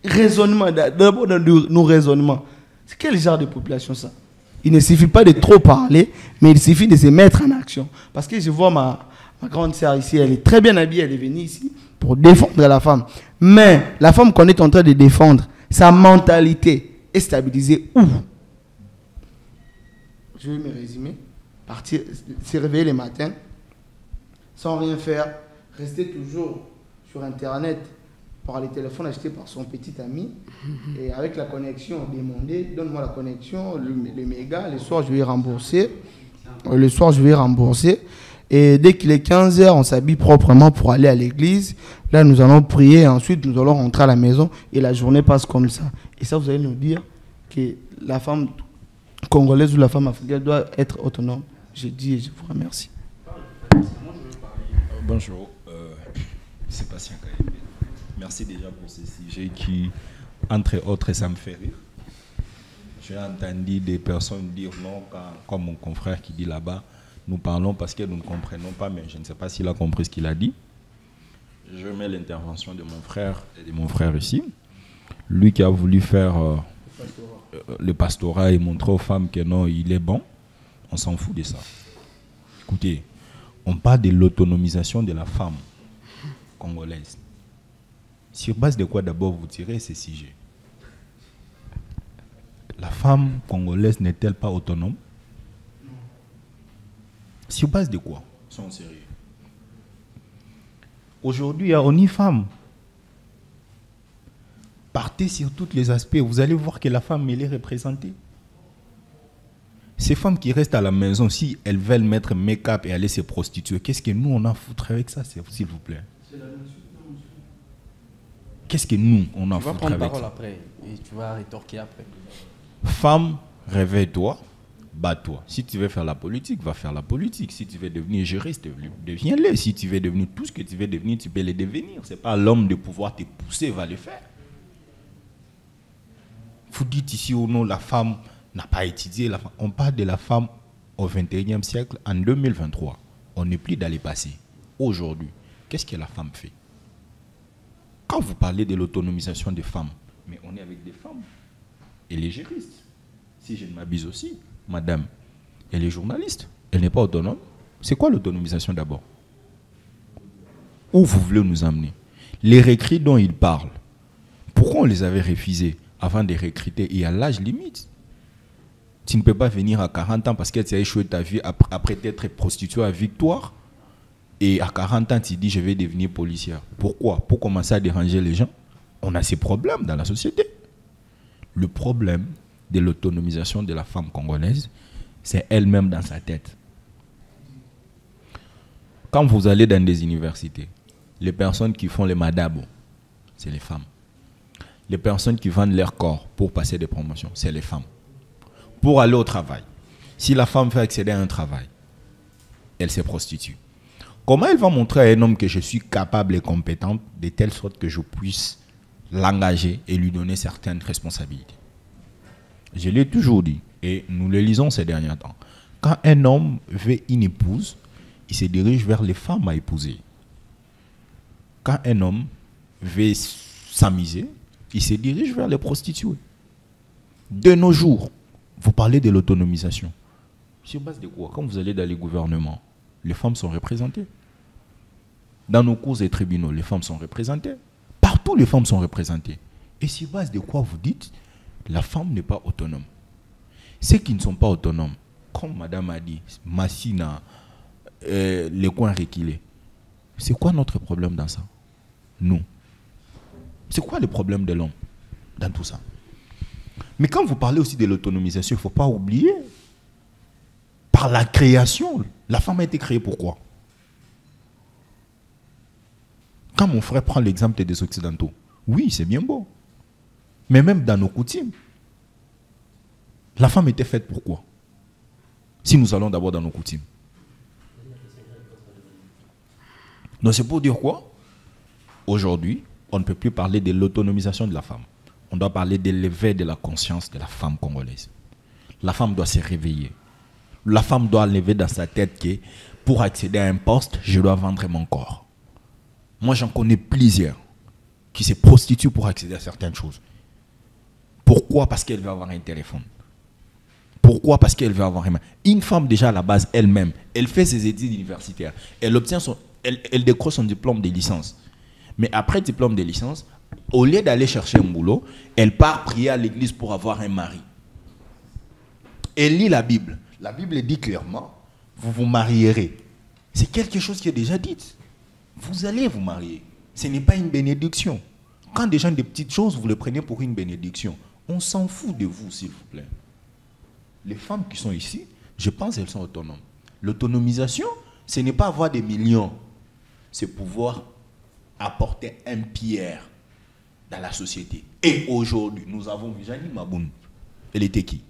Raisonnement, d'abord dans nos raisonnements. C'est quel genre de population ça? Il ne suffit pas de trop parler, mais il suffit de se mettre en action. Parce que je vois ma grande sœur ici, elle est très bien habillée, elle est venue ici pour défendre la femme. Mais la femme qu'on est en train de défendre, sa mentalité est stabilisée où? Je vais me résumer. Partir, se réveiller le matin, sans rien faire, rester toujours sur Internet, par les téléphones achetés par son petit ami, et avec la connexion, demander, donne-moi la connexion, le méga, le soir je vais rembourser. Et dès qu'il est 15h, on s'habille proprement pour aller à l'église. Là, nous allons prier, ensuite nous allons rentrer à la maison, et la journée passe comme ça. Et ça, vous allez nous dire que la femme congolaise ou la femme africaine doit être autonome. Je dis et je vous remercie. Bonjour, c'est Patient Kaïbé. Merci déjà pour ce sujet qui, entre autres, ça me fait rire. J'ai entendu des personnes dire non, comme mon confrère qui dit là-bas, nous parlons parce que nous ne comprenons pas, mais je ne sais pas s'il a compris ce qu'il a dit. Je mets l'intervention de mon frère et de mon frère ici. Lui qui a voulu faire le pastorat et montrer aux femmes que non, il est bon, on s'en fout de ça. Écoutez, on parle de l'autonomisation de la femme congolaise. Sur base de quoi d'abord vous tirez ces sujets? La femme congolaise n'est-elle pas autonome? Sur base de quoi? Soyons sérieux. Aujourd'hui, il y a ONU Femmes. Partez sur tous les aspects, vous allez voir que la femme, elle est représentée. Ces femmes qui restent à la maison, si elles veulent mettre make-up et aller se prostituer, qu'est-ce que nous, on a à foutre avec ça, s'il vous plaît? Qu'est-ce que nous, on a à foutre avec ça? Tu vas prendre parole après et tu vas rétorquer après. Femme, réveille-toi, bats-toi. Si tu veux faire la politique, va faire la politique. Si tu veux devenir juriste, deviens-le. Si tu veux devenir tout ce que tu veux devenir, tu peux le devenir. Ce n'est pas l'homme de pouvoir te pousser, va le faire. Vous dites ici ou non, la femme n'a pas étudié. On parle de la femme au XXIe siècle, en 2023. On n'est plus dans le passé. Aujourd'hui, qu'est-ce que la femme fait? Quand vous parlez de l'autonomisation des femmes, mais on est avec des femmes. Elle est juriste. Si je ne m'abuse aussi, madame, elle est journaliste. Elle n'est pas autonome. C'est quoi l'autonomisation d'abord? Où vous voulez nous amener? Les recrues dont il parle, pourquoi on les avait refusés avant de recruter? Il y a l'âge limite. Tu ne peux pas venir à 40 ans parce que tu as échoué ta vie après t'être prostituée à Victoire. Et à 40 ans, tu dis, je vais devenir policière. Pourquoi? Pour commencer à déranger les gens. On a ces problèmes dans la société. Le problème de l'autonomisation de la femme congolaise, c'est elle-même dans sa tête. Quand vous allez dans des universités, les personnes qui font les madabos, c'est les femmes. Les personnes qui vendent leur corps pour passer des promotions, c'est les femmes. Pour aller au travail, si la femme veut accéder à un travail, elle se prostitue. Comment elle va montrer à un homme que je suis capable et compétente de telle sorte que je puisse l'engager et lui donner certaines responsabilités? Je l'ai toujours dit, et nous le lisons ces derniers temps. Quand un homme veut une épouse, il se dirige vers les femmes à épouser. Quand un homme veut s'amuser, il se dirige vers les prostituées. De nos jours, vous parlez de l'autonomisation. Sur base de quoi? Quand vous allez dans les gouvernements, les femmes sont représentées. Dans nos cours et tribunaux, les femmes sont représentées. Partout, les femmes sont représentées. Et sur base de quoi vous dites, la femme n'est pas autonome? Ceux qui ne sont pas autonomes, comme madame a dit, Massina, les coins reculés, c'est quoi notre problème dans ça? Nous. C'est quoi le problème de l'homme dans tout ça? Mais quand vous parlez aussi de l'autonomisation, il ne faut pas oublier, par la création, la femme a été créée pourquoi? Quand mon frère prend l'exemple des Occidentaux, oui, c'est bien beau. Mais même dans nos coutumes, la femme était faite pour quoi? Si nous allons d'abord dans nos coutumes. Donc c'est pour dire quoi? Aujourd'hui, on ne peut plus parler de l'autonomisation de la femme. On doit parler de l'éveil de la conscience de la femme congolaise. La femme doit se réveiller. La femme doit lever dans sa tête que pour accéder à un poste, je dois vendre mon corps. Moi, j'en connais plusieurs qui se prostituent pour accéder à certaines choses. Pourquoi? Parce qu'elle veut avoir un téléphone. Pourquoi? Parce qu'elle veut avoir un... Une femme, déjà à la base, elle-même, elle fait ses études universitaires. Elle obtient elle décroche son diplôme de licence. Mais après le diplôme de licence, au lieu d'aller chercher un boulot, elle part prier à l'église pour avoir un mari. Elle lit la Bible. La Bible dit clairement, vous vous marierez. C'est quelque chose qui est déjà dit. Vous allez vous marier. Ce n'est pas une bénédiction. Quand des gens des petites choses, vous les prenez pour une bénédiction. On s'en fout de vous, s'il vous plaît. Les femmes qui sont ici, je pense qu'elles sont autonomes. L'autonomisation, ce n'est pas avoir des millions. C'est pouvoir apporter un pierre dans la société. Et aujourd'hui, nous avons vu Janine Maboun. Elle était qui?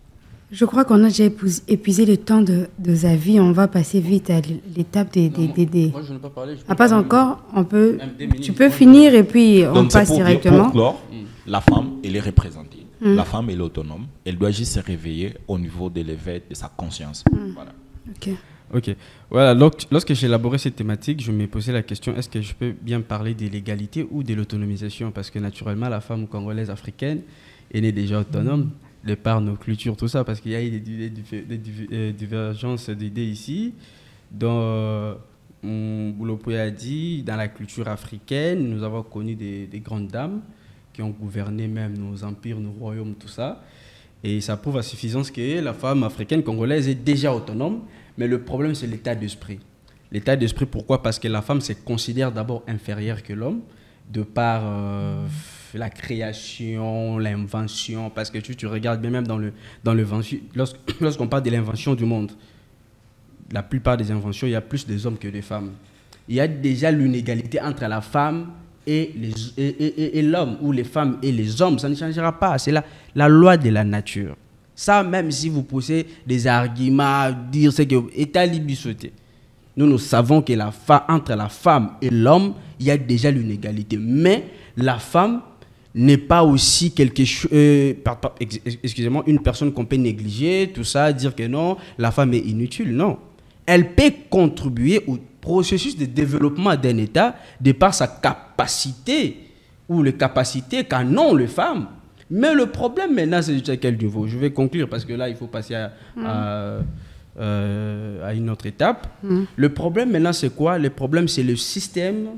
Je crois qu'on a déjà épuisé le temps de Xavi. On va passer vite à l'étape des... Moi, je n'ai pas parlé. Pas encore. Tu peux finir et puis on passe directement. Pour clore, la femme, elle est représentée. La femme, elle est autonome. Elle doit juste se réveiller au niveau de l'éveil de sa conscience. Voilà. Ok. Voilà, lorsque j'ai élaboré cette thématique, je me posais la question, est-ce que je peux bien parler de l'égalité ou de l'autonomisation? Parce que naturellement, la femme congolaise africaine est née déjà autonome, de par nos cultures, tout ça, parce qu'il y a eu des divergences d'idées ici. Dans Boulopoye a dit, dans la culture africaine, nous avons connu des grandes dames qui ont gouverné même nos empires, nos royaumes, tout ça. Et ça prouve à suffisance que la femme africaine congolaise est déjà autonome. Mais le problème, c'est l'état d'esprit. L'état d'esprit, pourquoi? Parce que la femme se considère d'abord inférieure que l'homme, de par la création, l'invention. Parce que tu regardes bien même lorsqu'on parle de l'invention du monde, la plupart des inventions, il y a plus des hommes que des femmes. Il y a déjà l'inégalité entre la femme et l'homme, ou les femmes et les hommes. Ça ne changera pas. C'est la loi de la nature. Ça, même si vous poussez des arguments, dire ce que est à l'ibissoté. Nous savons que entre la femme et l'homme, il y a déjà l'inégalité. Mais la femme n'est pas aussi quelque chose, excusez-moi, une personne qu'on peut négliger, tout ça, dire que non, la femme est inutile. Non. Elle peut contribuer au processus de développement d'un État de par sa capacité ou les capacités qu'en ont les femmes. Mais le problème maintenant, c'est à quel niveau? Je vais conclure parce que là, il faut passer à une autre étape. Le problème maintenant, c'est quoi? Le problème, c'est le système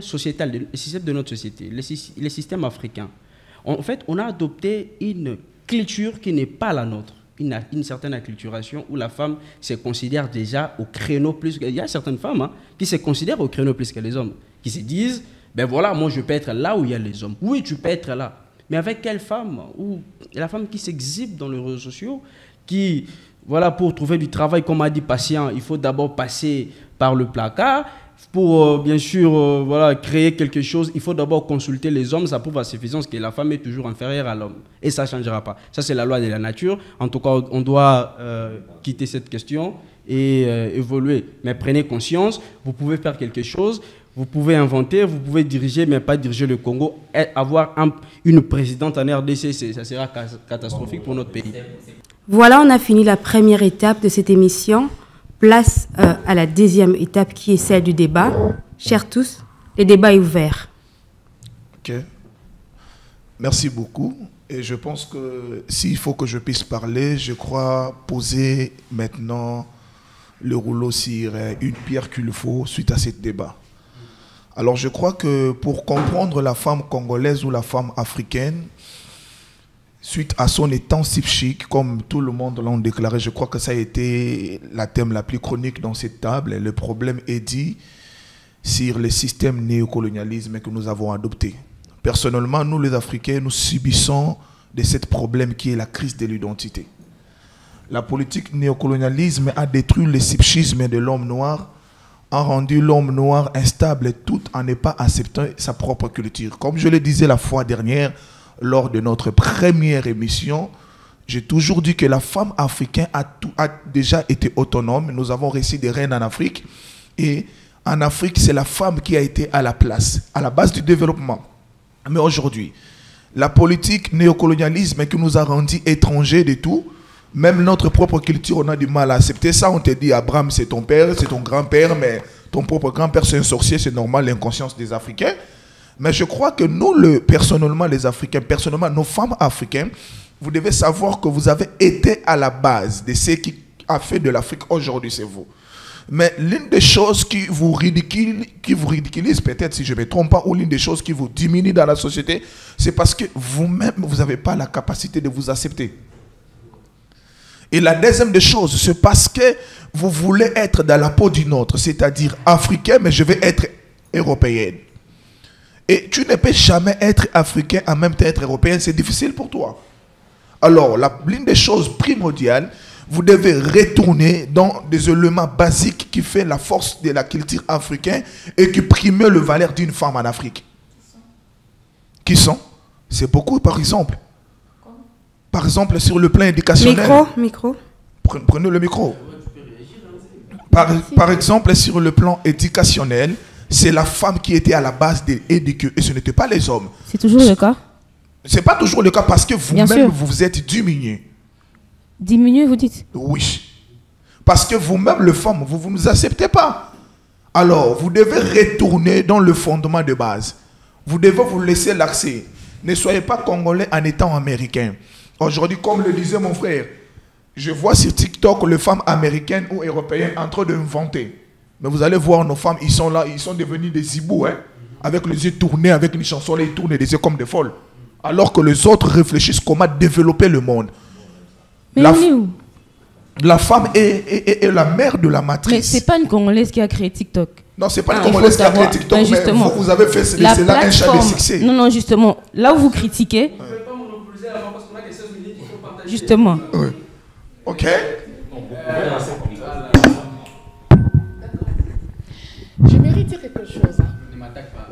sociétal, le système de notre société, le système africain. En fait, on a adopté une culture qui n'est pas la nôtre. Une certaine acculturation où la femme se considère déjà au créneau plus... Il y a certaines femmes qui se considèrent au créneau plus que les hommes, qui se disent... Ben voilà, moi je peux être là où il y a les hommes. Oui, tu peux être là. Mais avec quelle femme? Ou la femme qui s'exhibe dans les réseaux sociaux, qui, voilà, pour trouver du travail, comme a dit Patient, il faut d'abord passer par le placard. Pour, bien sûr, voilà, créer quelque chose, il faut d'abord consulter les hommes. Ça prouve à suffisance que la femme est toujours inférieure à l'homme. Et ça ne changera pas. Ça, c'est la loi de la nature. En tout cas, on doit quitter cette question et évoluer. Mais prenez conscience, vous pouvez faire quelque chose. Vous pouvez inventer, vous pouvez diriger, mais pas diriger le Congo. Avoir une présidente en RDC, ça sera catastrophique pour notre pays. Voilà, on a fini la première étape de cette émission. Place à la deuxième étape qui est celle du débat. Chers tous, le débat est ouvert. Ok. Merci beaucoup. Et je pense que s'il faut que je puisse parler, je crois poser maintenant le rouleau sur une pierre qu'il faut suite à ce débat. Alors je crois que pour comprendre la femme congolaise ou la femme africaine, suite à son état psychique, comme tout le monde l'a déclaré, je crois que ça a été la thème la plus chronique dans cette table. Le problème est dit sur le système néocolonialisme que nous avons adopté. Personnellement, nous les Africains, nous subissons de ce problème qui est la crise de l'identité. La politique néocolonialisme a détruit le psychisme de l'homme noir, a rendu l'homme noir instable tout en ne pas acceptant sa propre culture. Comme je le disais la fois dernière, lors de notre première émission, j'ai toujours dit que la femme africaine a déjà été autonome. Nous avons réussi des reines en Afrique. Et en Afrique, c'est la femme qui a été à la place, à la base du développement. Mais aujourd'hui, la politique néocolonialisme qui nous a rendus étrangers de tout, même notre propre culture, on a du mal à accepter ça. On te dit, Abraham, c'est ton père, c'est ton grand-père, mais ton propre grand-père, c'est un sorcier, c'est normal, l'inconscience des Africains. Mais je crois que nous, personnellement, les Africains, personnellement, nos femmes africaines, vous devez savoir que vous avez été à la base de ce qui a fait de l'Afrique aujourd'hui, c'est vous. Mais l'une des choses qui vous ridiculise, peut-être si je ne me trompe pas, ou l'une des choses qui vous diminue dans la société, c'est parce que vous-même, vous n'avez pas la capacité de vous accepter. Et la deuxième des choses, c'est parce que vous voulez être dans la peau d'une autre, c'est-à-dire africain, mais je vais être européenne. Et tu ne peux jamais être africain en même temps être européen, c'est difficile pour toi. Alors, l'une des choses primordiales, vous devez retourner dans des éléments basiques qui font la force de la culture africaine et qui priment le valeur d'une femme en Afrique. Qui sont? C'est beaucoup, par exemple. Par exemple, sur le plan éducationnel. Micro. Prenez le micro. Par exemple, sur le plan éducationnel, c'est la femme qui était à la base d'éduquer et ce n'était pas les hommes. C'est toujours le cas? Ce n'est pas toujours le cas parce que vous-même, vous vous êtes diminué. Diminué, vous dites? Oui. Parce que vous-même, les femmes, vous ne nous acceptez pas. Alors, vous devez retourner dans le fondement de base. Vous devez vous laisser l'accès. Ne soyez pas congolais en étant américain. Aujourd'hui, comme le disait mon frère, je vois sur TikTok les femmes américaines ou européennes en train d'inventer. Mais vous allez voir nos femmes, ils sont là, ils sont devenus des hiboux, hein, avec les yeux tournés, avec une chanson, là, ils tournent les yeux comme des folles. Alors que les autres réfléchissent comment développer le monde. Mais la femme est la mère de la matrice. Mais c'est pas une Congolaise qui a créé TikTok. Non, c'est pas une Congolaise qui a créé TikTok, mais justement, vous avez fait cela un chat de succès. Non, justement, là où vous critiquez... Justement. Oui. Ok. Je mérite dire quelque chose. Ne m'attaque pas.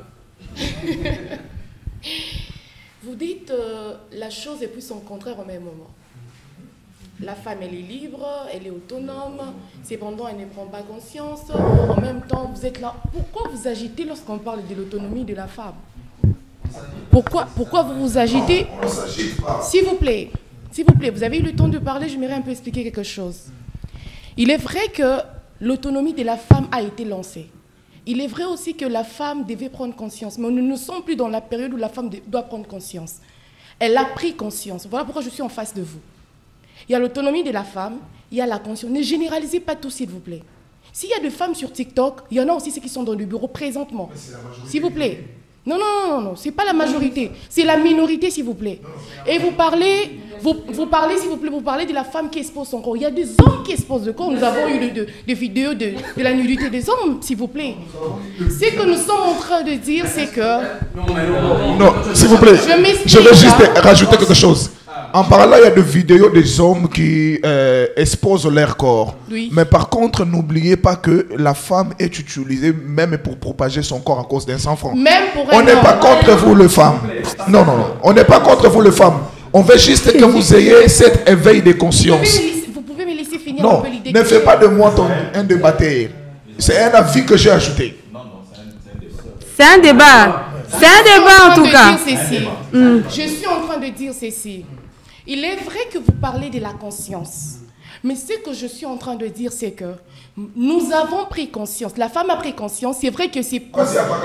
Vous dites la chose et puis son contraire au même moment. La femme, elle est libre, elle est autonome, cependant, elle ne prend pas conscience. En même temps, vous êtes là. Pourquoi vous agitez lorsqu'on parle de l'autonomie de la femme? Pourquoi vous vous agitez? S'il vous plaît, vous avez eu le temps de parler, j'aimerais un peu expliquer quelque chose. Il est vrai que l'autonomie de la femme a été lancée. Il est vrai aussi que la femme devait prendre conscience, mais nous ne sommes plus dans la période où la femme doit prendre conscience. Elle a pris conscience. Voilà pourquoi je suis en face de vous. Il y a l'autonomie de la femme, il y a la conscience. Ne généralisez pas tout, s'il vous plaît. S'il y a des femmes sur TikTok, il y en a aussi ceux qui sont dans le bureau présentement. S'il vous plaît. Non, ce n'est pas la majorité. C'est la minorité, s'il vous plaît. Et vous parlez, s'il vous plaît, vous parlez de la femme qui expose son corps. Il y a des hommes qui exposent le corps. Nous avons eu des vidéos de la nudité des hommes, s'il vous plaît. Ce que nous sommes en train de dire, c'est que... Non, s'il vous plaît, je vais juste rajouter quelque chose. En parlant, il y a des vidéos des hommes qui exposent leur corps. Oui. Mais par contre, n'oubliez pas que la femme est utilisée même pour propager son corps à cause d'un sang franc. On n'est pas contre vous, les femmes. Non. On n'est pas contre vous, les femmes. On veut juste que vous ayez cet éveil de conscience. Vous pouvez me laisser finir un peu l'idée. Ne fais pas de moi un débatteur. C'est un avis que j'ai ajouté. C'est un débat. C'est un débat en tout cas. Je suis en train de dire ceci. Il est vrai que vous parlez de la conscience. Mais ce que je suis en train de dire, c'est que nous avons pris conscience. La femme a pris conscience. C'est vrai que c'est...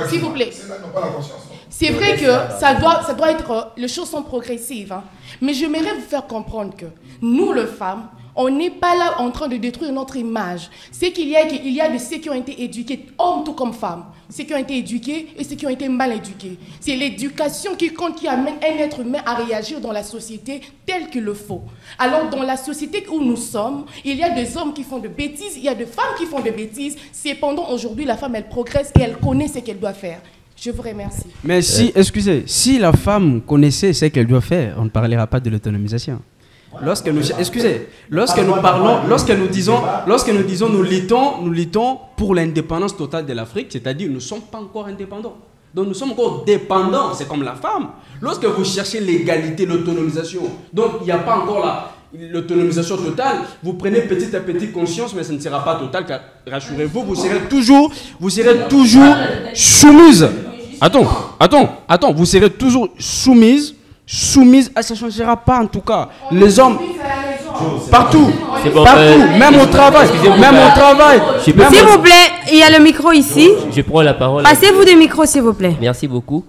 S'il vous plaît. C'est vrai que ça doit être... Les choses sont progressives. Hein. Mais j'aimerais vous faire comprendre que nous, les femmes, on n'est pas là en train de détruire notre image. C'est qu'il y a de ceux qui ont été éduqués, hommes tout comme femmes. Ceux qui ont été éduqués et ceux qui ont été mal éduqués. C'est l'éducation qui compte, qui amène un être humain à réagir dans la société tel qu'il le faut. Alors, dans la société où nous sommes, il y a des hommes qui font de bêtises, il y a des femmes qui font de bêtises. Cependant, aujourd'hui, la femme, elle progresse et elle connaît ce qu'elle doit faire. Je vous remercie. Mais si la femme connaissait ce qu'elle doit faire, on ne parlera pas de l'autonomisation. Lorsque nous disons nous luttons pour l'indépendance totale de l'Afrique, c'est-à-dire nous ne sommes pas encore indépendants. Donc nous sommes encore dépendants, c'est comme la femme. Lorsque vous cherchez l'égalité, l'autonomisation, donc il n'y a pas encore l'autonomisation totale, vous prenez petit à petit conscience, mais ça ne sera pas total, car rassurez-vous, vous serez toujours soumise. Attends, vous serez toujours soumise, ça ne changera pas en tout cas. Les hommes, partout, même au travail. S'il vous plaît, il y a le micro ici. Je prends la parole. Passez-vous des micros, s'il vous plaît. Merci beaucoup.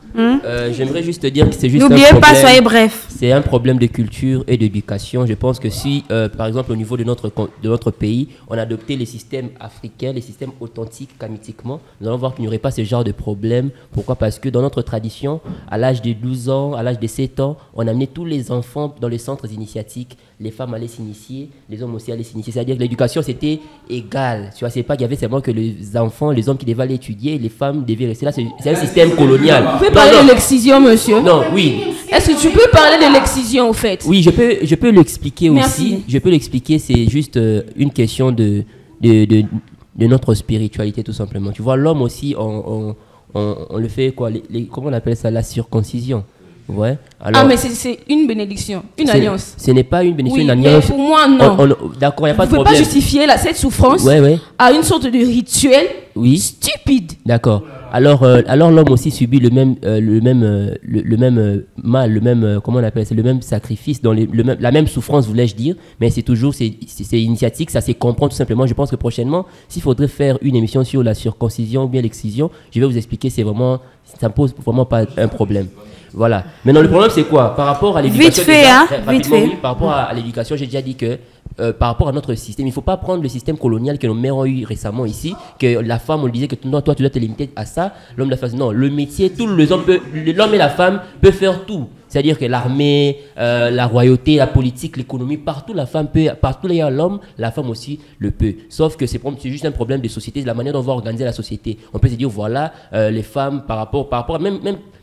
J'aimerais juste te dire que c'est juste N'oubliez pas, soyez bref. C'est un problème de culture et d'éducation. Je pense que si, par exemple, au niveau de notre pays, on adoptait les systèmes africains, les systèmes authentiques, kamitiquement, nous allons voir qu'il n'y aurait pas ce genre de problème. Pourquoi? Parce que dans notre tradition, à l'âge de 12 ans, à l'âge de 7 ans, on amenait tous les enfants dans les centres initiatiques. Les femmes allaient s'initier, les hommes aussi allaient s'initier. C'est-à-dire que l'éducation, c'était égal. Tu vois, c'est pas qu'il y avait seulement que les enfants, les hommes qui devaient aller étudier, les femmes devaient rester là. C'est un système colonial. Vous pouvez parler de l'excision, monsieur? Non, oui. Est-ce que tu peux parler de l'excision, au fait? Oui, je peux l'expliquer aussi. Je peux l'expliquer, c'est juste une question de notre spiritualité, tout simplement. Tu vois, l'homme aussi, on le fait quoi, comment on appelle ça? La circoncision. Ouais. Alors, mais c'est une bénédiction, une alliance. Ce n'est pas une bénédiction, oui, une alliance. Pour moi, non. D'accord, il n'y a pas de problème. Vous ne pouvez pas justifier cette souffrance à une sorte de rituel stupide. D'accord. Alors l'homme aussi subit le même mal, comment on appelle ça, le même sacrifice, la même souffrance, voulais-je dire. Mais c'est toujours, c'est initiatique, ça se comprend tout simplement. Je pense que prochainement, s'il faudrait faire une émission sur la circoncision ou bien l'excision, je vais vous expliquer, ça ne pose vraiment pas un problème. Voilà. Maintenant, le problème, c'est quoi? Par rapport à l'éducation. Vite fait. Oui, par rapport à l'éducation, j'ai déjà dit que par rapport à notre système, il ne faut pas prendre le système colonial que nos mères ont eu récemment ici, que la femme, on lui disait que toi, tu dois te limiter à ça. L'homme doit faire ça. Non, le métier, l'homme et la femme peuvent faire tout. C'est-à-dire que l'armée, la royauté, la politique, l'économie, partout la femme peut, partout il y a l'homme, la femme aussi le peut. Sauf que c'est juste un problème de société, de la manière dont on va organiser la société. On peut se dire, voilà, les femmes, par rapport à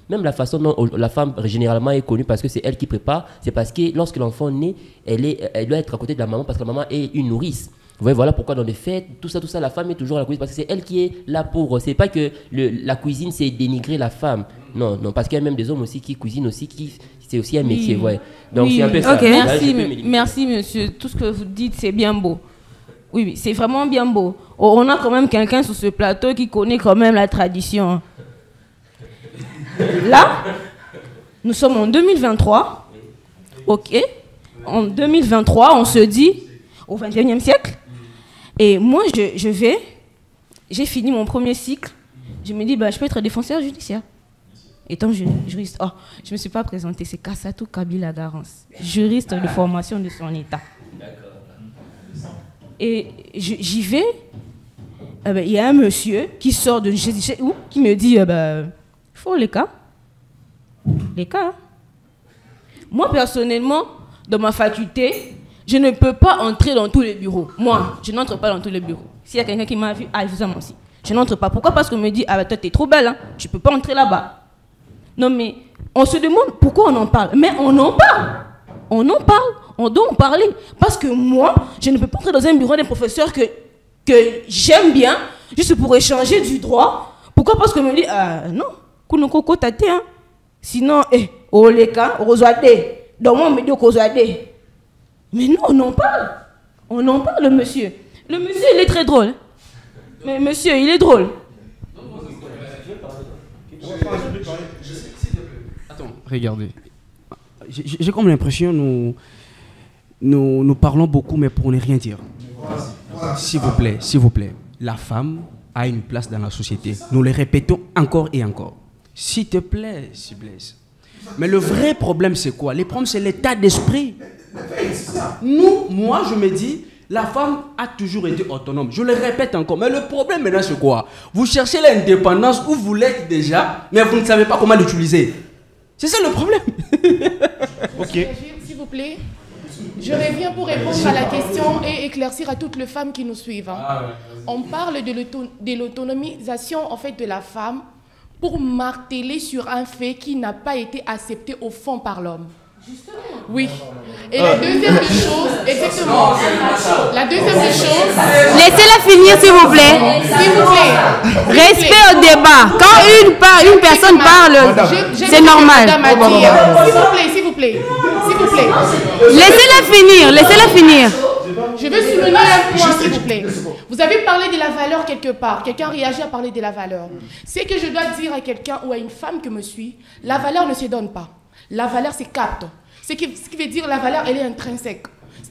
même la façon dont la femme généralement est connue, parce que c'est elle qui prépare, c'est parce que lorsque l'enfant naît, elle doit être à côté de la maman parce que la maman est une nourrice. Vous voyez, voilà pourquoi dans les fêtes, tout ça, la femme est toujours à la cuisine parce que c'est elle qui est là pour. C'est pas que la cuisine c'est dénigrer la femme. Non, parce qu'il y a même des hommes aussi qui cuisinent aussi, c'est aussi un métier. Ouais. Donc c'est un peu ça. Okay. Merci monsieur. Tout ce que vous dites c'est bien beau. Oui, c'est vraiment bien beau. On a quand même quelqu'un sur ce plateau qui connaît quand même la tradition. Là, nous sommes en 2023. Ok. En 2023, on se dit au 21e siècle. Et moi, j'ai fini mon premier cycle. Je me dis, je peux être défenseur judiciaire. Étant juriste, je ne me suis pas présentée, c'est Kassatou Kabila Garance, juriste de formation de son état. Et j'y vais, il y a un monsieur qui sort de qui me dit, il faut les cas. Les cas. Hein. Moi, personnellement, dans ma faculté, je ne peux pas entrer dans tous les bureaux. Moi, je n'entre pas dans tous les bureaux. S'il y a quelqu'un qui m'a vu, il faut ça moi aussi. Je n'entre pas. Pourquoi? Parce qu'on me dit, toi, t'es trop belle, hein. Tu ne peux pas entrer là-bas. Non, mais on se demande pourquoi on en parle. Mais on en parle. On en parle. On doit en parler. Parce que moi, je ne peux pas entrer dans un bureau d'un professeur que j'aime bien, juste pour échanger du droit. Pourquoi? Parce qu'on me dit, non, Kounokoko tate, hein. Sinon, Oleka, Rozoade. Dans moi, on me dit Rozoade. Mais non, on en parle. On en parle, monsieur. Le monsieur, il est très drôle. Mais monsieur, il est drôle. Attends, regardez. J'ai comme l'impression nous parlons beaucoup, mais pour ne rien dire. S'il vous plaît. La femme a une place dans la société. Nous le répétons encore et encore. S'il te plaît, s'il te plaît. Mais le vrai problème, c'est quoi? Le problème, c'est l'état d'esprit. Moi, je me dis, la femme a toujours été autonome. Je le répète encore. Mais le problème maintenant, c'est quoi? Vous cherchez l'indépendance où vous l'êtes déjà, mais vous ne savez pas comment l'utiliser. C'est ça le problème. Ok. S'il vous plaît, je reviens pour répondre à la question et éclaircir à toutes les femmes qui nous suivent. On parle de l'autonomisation en fait de la femme pour marteler sur un fait qui n'a pas été accepté au fond par l'homme. Oui. Et la deuxième des choses, exactement. La deuxième des choses. Laissez-la finir, s'il vous plaît. S'il vous plaît. Respect au débat. Quand une personne parle, c'est normal. S'il vous plaît. Laissez-la finir. Je veux souligner un point, s'il vous plaît. Vous avez parlé de la valeur quelque part. Quelqu'un réagit à parler de la valeur. C'est que je dois dire à quelqu'un ou à une femme que me suit, la valeur ne se donne pas. La valeur se capte. Ce qui veut dire la valeur, elle est intrinsèque.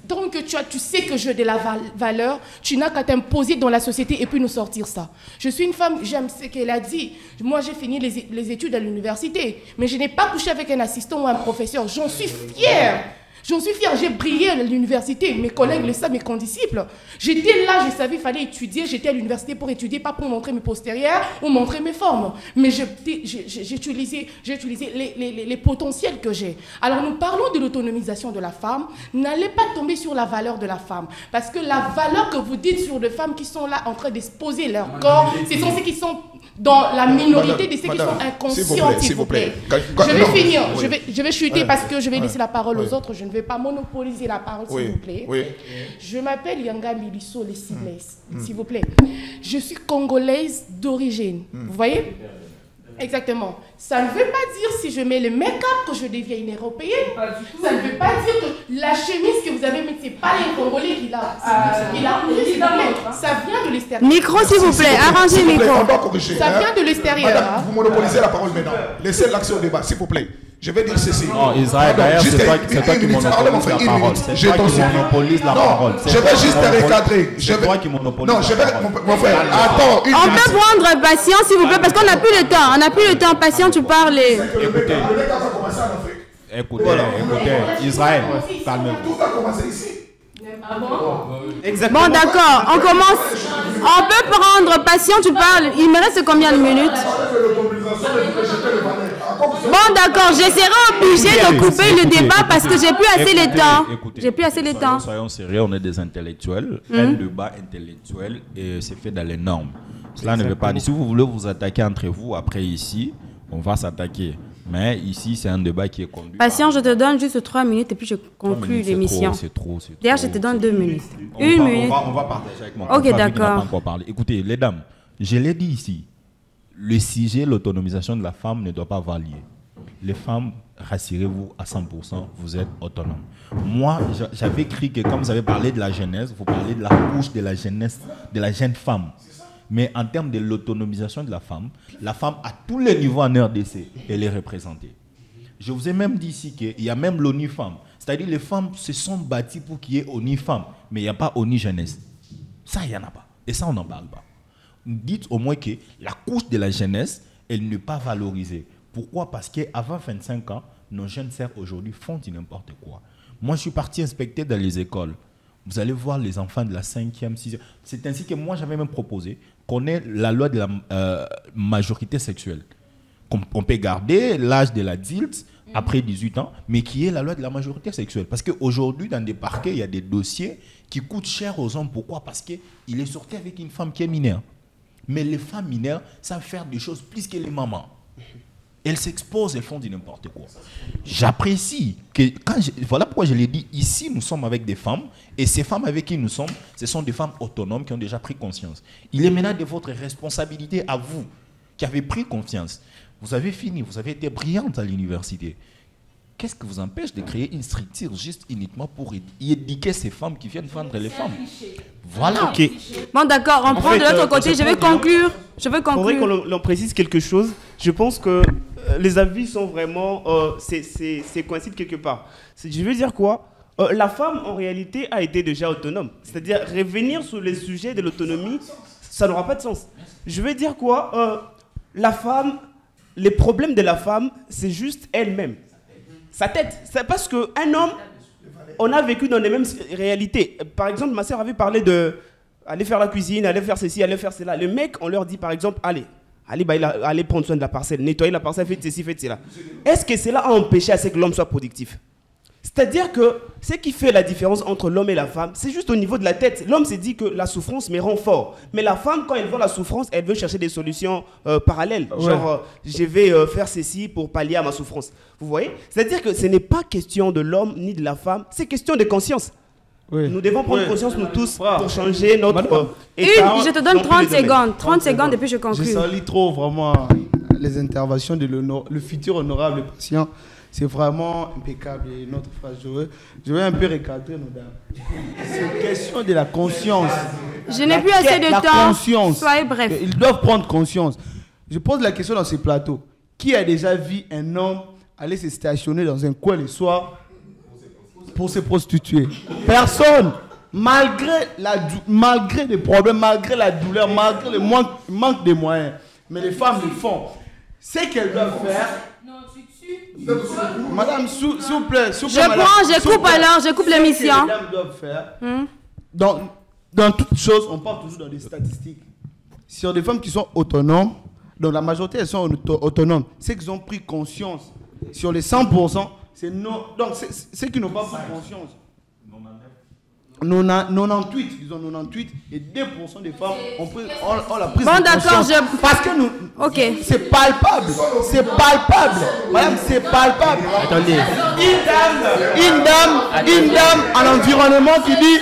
Donc tu sais que j'ai de la valeur, tu n'as qu'à t'imposer dans la société et puis nous sortir ça. Je suis une femme, j'aime ce qu'elle a dit. Moi, j'ai fini les études à l'université, mais je n'ai pas couché avec un assistant ou un professeur. J'en suis fière. J'ai brillé à l'université, mes collègues le savent, mes condisciples. J'étais là, je savais, il fallait étudier, j'étais à l'université pour étudier, pas pour montrer mes postérieurs ou montrer mes formes. Mais j'ai utilisé les potentiels que j'ai. Alors nous parlons de l'autonomisation de la femme, n'allez pas tomber sur la valeur de la femme. Parce que la valeur que vous dites sur les femmes qui sont là en train d'exposer leur corps, ce sont ceux qui sont dans la minorité de ceux qui sont inconscients, s'il vous plaît. Je vais finir, je vais chuter parce que je vais laisser la parole aux autres, je ne vais pas monopoliser la parole, s'il vous plaît. Je m'appelle Yanga Milisso Les Siblès, s'il vous plaît. Je suis congolaise d'origine, vous voyez? Exactement. Ça ne veut pas dire si je mets le make-up que je deviens une européenne. Ça ne veut pas dire que la chemise que vous avez mise, ce n'est pas les Congolais qui l'a. Ça vient de l'extérieur. Micro, s'il vous plaît. Arrangez le micro. Ça vient de l'extérieur. Vous monopolisez la parole maintenant. Laissez l'accès au débat, s'il vous plaît. Je vais dire ceci. Non, Israël, d'ailleurs, c'est toi qui monopolise la parole. C'est toi qui monopolise la parole. Je vais juste te recadrer. C'est toi qui monopolise la parole. Mon frère, attends. On peut prendre patience, s'il vous plaît, parce qu'on n'a plus le temps. On n'a plus le temps. Patient, tu parles. Écoutez, Israël, calmez-vous. Tout a commencé ici. Bon, d'accord, on commence. On peut prendre patient, tu parles. Il me reste combien de minutes? Bon, d'accord, je serai obligé de couper le débat parce que j'ai plus assez de temps. J'ai plus assez de temps. Soyons sérieux, on est des intellectuels. Un débat intellectuel et c'est fait dans les normes. Cela ne veut pas dire, si vous voulez vous attaquer entre vous, après ici, on va s'attaquer. Mais ici, c'est un débat qui est conduit. Patient, je te donne juste 3 minutes et puis je conclue l'émission. C'est trop. D'ailleurs, je te donne 2 minutes. Une minute. On va partager avec mon Ok, d'accord. Écoutez, les dames, je l'ai dit ici, le sujet, l'autonomisation de la femme ne doit pas varier. Les femmes, rassurez-vous à 100%, vous êtes autonomes. Moi, j'avais écrit que comme vous avez parlé de la jeunesse, vous parlez de la couche de la jeunesse, de la jeune femme. Mais en termes de l'autonomisation de la femme à tous les niveaux en RDC, elle est représentée. Je vous ai même dit ici qu'il y a même l'ONU Femmes. C'est-à-dire les femmes se sont bâties pour qu'il y ait ONU Femmes, mais il n'y a pas ONU Jeunesse. Ça, il n'y en a pas. Et ça, on n'en parle pas. Dites au moins que la couche de la jeunesse, elle n'est pas valorisée. Pourquoi? Parce qu'avant 25 ans, nos jeunes sœurs aujourd'hui font n'importe quoi. Moi, je suis parti inspecter dans les écoles. Vous allez voir les enfants de la 5e, 6e. C'est ainsi que moi, j'avais même proposé qu'on ait la loi de la majorité sexuelle. On peut garder l'âge de l'adulte après 18 ans, mais qui est la loi de la majorité sexuelle. Parce qu'aujourd'hui, dans des parquets, il y a des dossiers qui coûtent cher aux hommes. Pourquoi? Parce qu'il est sorti avec une femme qui est mineure. Mais les femmes mineures savent faire des choses plus que les mamans. Elles s'exposent, elles font du n'importe quoi. J'apprécie que, voilà pourquoi je l'ai dit, ici nous sommes avec des femmes, et ces femmes avec qui nous sommes, ce sont des femmes autonomes qui ont déjà pris conscience. Il est maintenant de votre responsabilité à vous, qui avez pris confiance. Vous avez fini, vous avez été brillante à l'université. Qu'est-ce qui vous empêche de créer une structure juste uniquement pour éduquer ces femmes qui viennent vendre les femmes? Voilà. Ok. Bon, d'accord, on prend de l'autre côté. Je vais conclure. Faudrait qu'on précise quelque chose. Je pense que les avis sont vraiment... c'est coïncide quelque part. Je veux dire quoi? La femme, en réalité, a été déjà autonome. C'est-à-dire, revenir sur les sujets de l'autonomie, ça n'aura pas de sens. Je veux dire quoi? La femme, les problèmes de la femme, c'est juste elle-même. Sa tête. C'est parce qu'un homme, on a vécu dans les mêmes réalités. Par exemple, ma sœur avait parlé de aller faire la cuisine, aller faire ceci, aller faire cela. Le mec, on leur dit par exemple, allez prendre soin de la parcelle, nettoyer la parcelle, faites ceci, faites cela. Est-ce que cela a empêché à ce que l'homme soit productif? C'est-à-dire que ce qui fait la différence entre l'homme et la femme, c'est juste au niveau de la tête. L'homme s'est dit que la souffrance me rend fort. Mais la femme, quand elle voit la souffrance, elle veut chercher des solutions parallèles. Ouais. Genre, je vais faire ceci pour pallier à ma souffrance. Vous voyez? C'est-à-dire que ce n'est pas question de l'homme ni de la femme, c'est question de conscience. Oui. Nous devons prendre Oui. conscience, nous tous, pour changer notre état. Je te donne dans tous 30 les domaines. secondes. 30 secondes et puis je conclue. Je salue trop vraiment les interventions de le futur honorable patient. C'est vraiment impeccable. Et notre phrase, je vais un peu recadrer nos dames. C'est question de la conscience. Je n'ai plus assez de La temps. conscience. Soyez bref. Ils doivent prendre conscience. Je pose la question dans ce plateau. Qui a déjà vu un homme aller se stationner dans un coin le soir pour se prostituer? Personne. Malgré les problèmes, malgré la douleur, malgré le manque de moyens. Mais les femmes le font. Ce qu'elles doivent faire... Madame, s'il vous plaît. Je coupe l'émission. Ce que les dames doivent faire, dans toutes choses, on parle toujours dans des statistiques. Sur des femmes qui sont autonomes, donc la majorité, elles sont autonomes. C'est qu'ils ont pris conscience. Sur les 100%, c'est non. Donc, ceux qui n'ont pas pris conscience. 98, disons 98, et 2% des femmes ont la prise de conscience. Parce que nous, c'est palpable, madame, c'est palpable. Attendez. Une dame en environnement qui dit,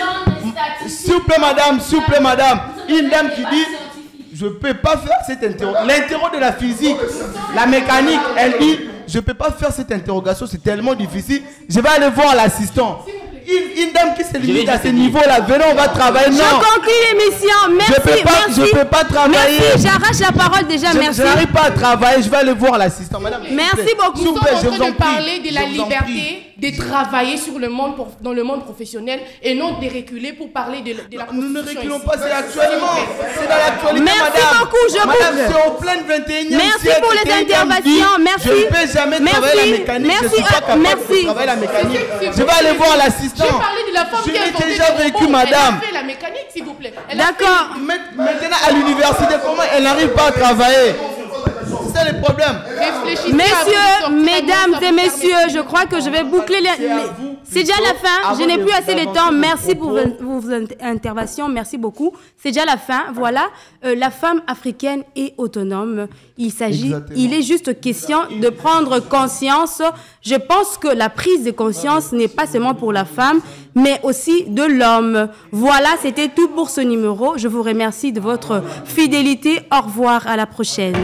s'il vous plaît madame, une dame qui dit, je ne peux pas faire cette interrogation. L'interro de la physique, la mécanique, elle dit, je ne peux pas faire cette interrogation, c'est tellement difficile, je vais aller voir l'assistant. Une dame qui se limite à ce niveau-là, venez, on va travailler. Non. Je conclue l'émission. Merci. Je peux pas travailler. Merci, j'arrache la parole déjà. Merci. Je n'arrive pas à travailler, je vais aller voir l'assistant. Madame, merci beaucoup. Nous sommes en train de parler de la liberté de travailler dans le monde professionnel et non de reculer pour parler de la prostitution. Nous ne reculons pas, c'est actuellement. C'est dans l'actualité, merci madame. Beaucoup, madame, c'est au plein 21e siècle. Merci pour les interventions. Merci. Je ne peux jamais travailler la mécanique. Je suis pas capable de travailler la mécanique. Je vais aller voir l'assistant. J'ai parlé de la femme qui a inventé déjà vécu, madame. Elle a fait la mécanique, s'il vous plaît. D'accord. Maintenant, à l'université, comment elle n'arrive pas à travailler? C'est ça le problème. Messieurs, mesdames et messieurs, je crois que je vais boucler c'est déjà la fin. Je n'ai plus assez de temps. Merci pour vos interventions. Merci beaucoup. C'est déjà la fin. Voilà. La femme africaine est autonome. Il est juste question de prendre conscience. Je pense que la prise de conscience n'est pas seulement pour la femme, mais aussi de l'homme. Voilà, c'était tout pour ce numéro. Je vous remercie de votre fidélité. Au revoir, à la prochaine.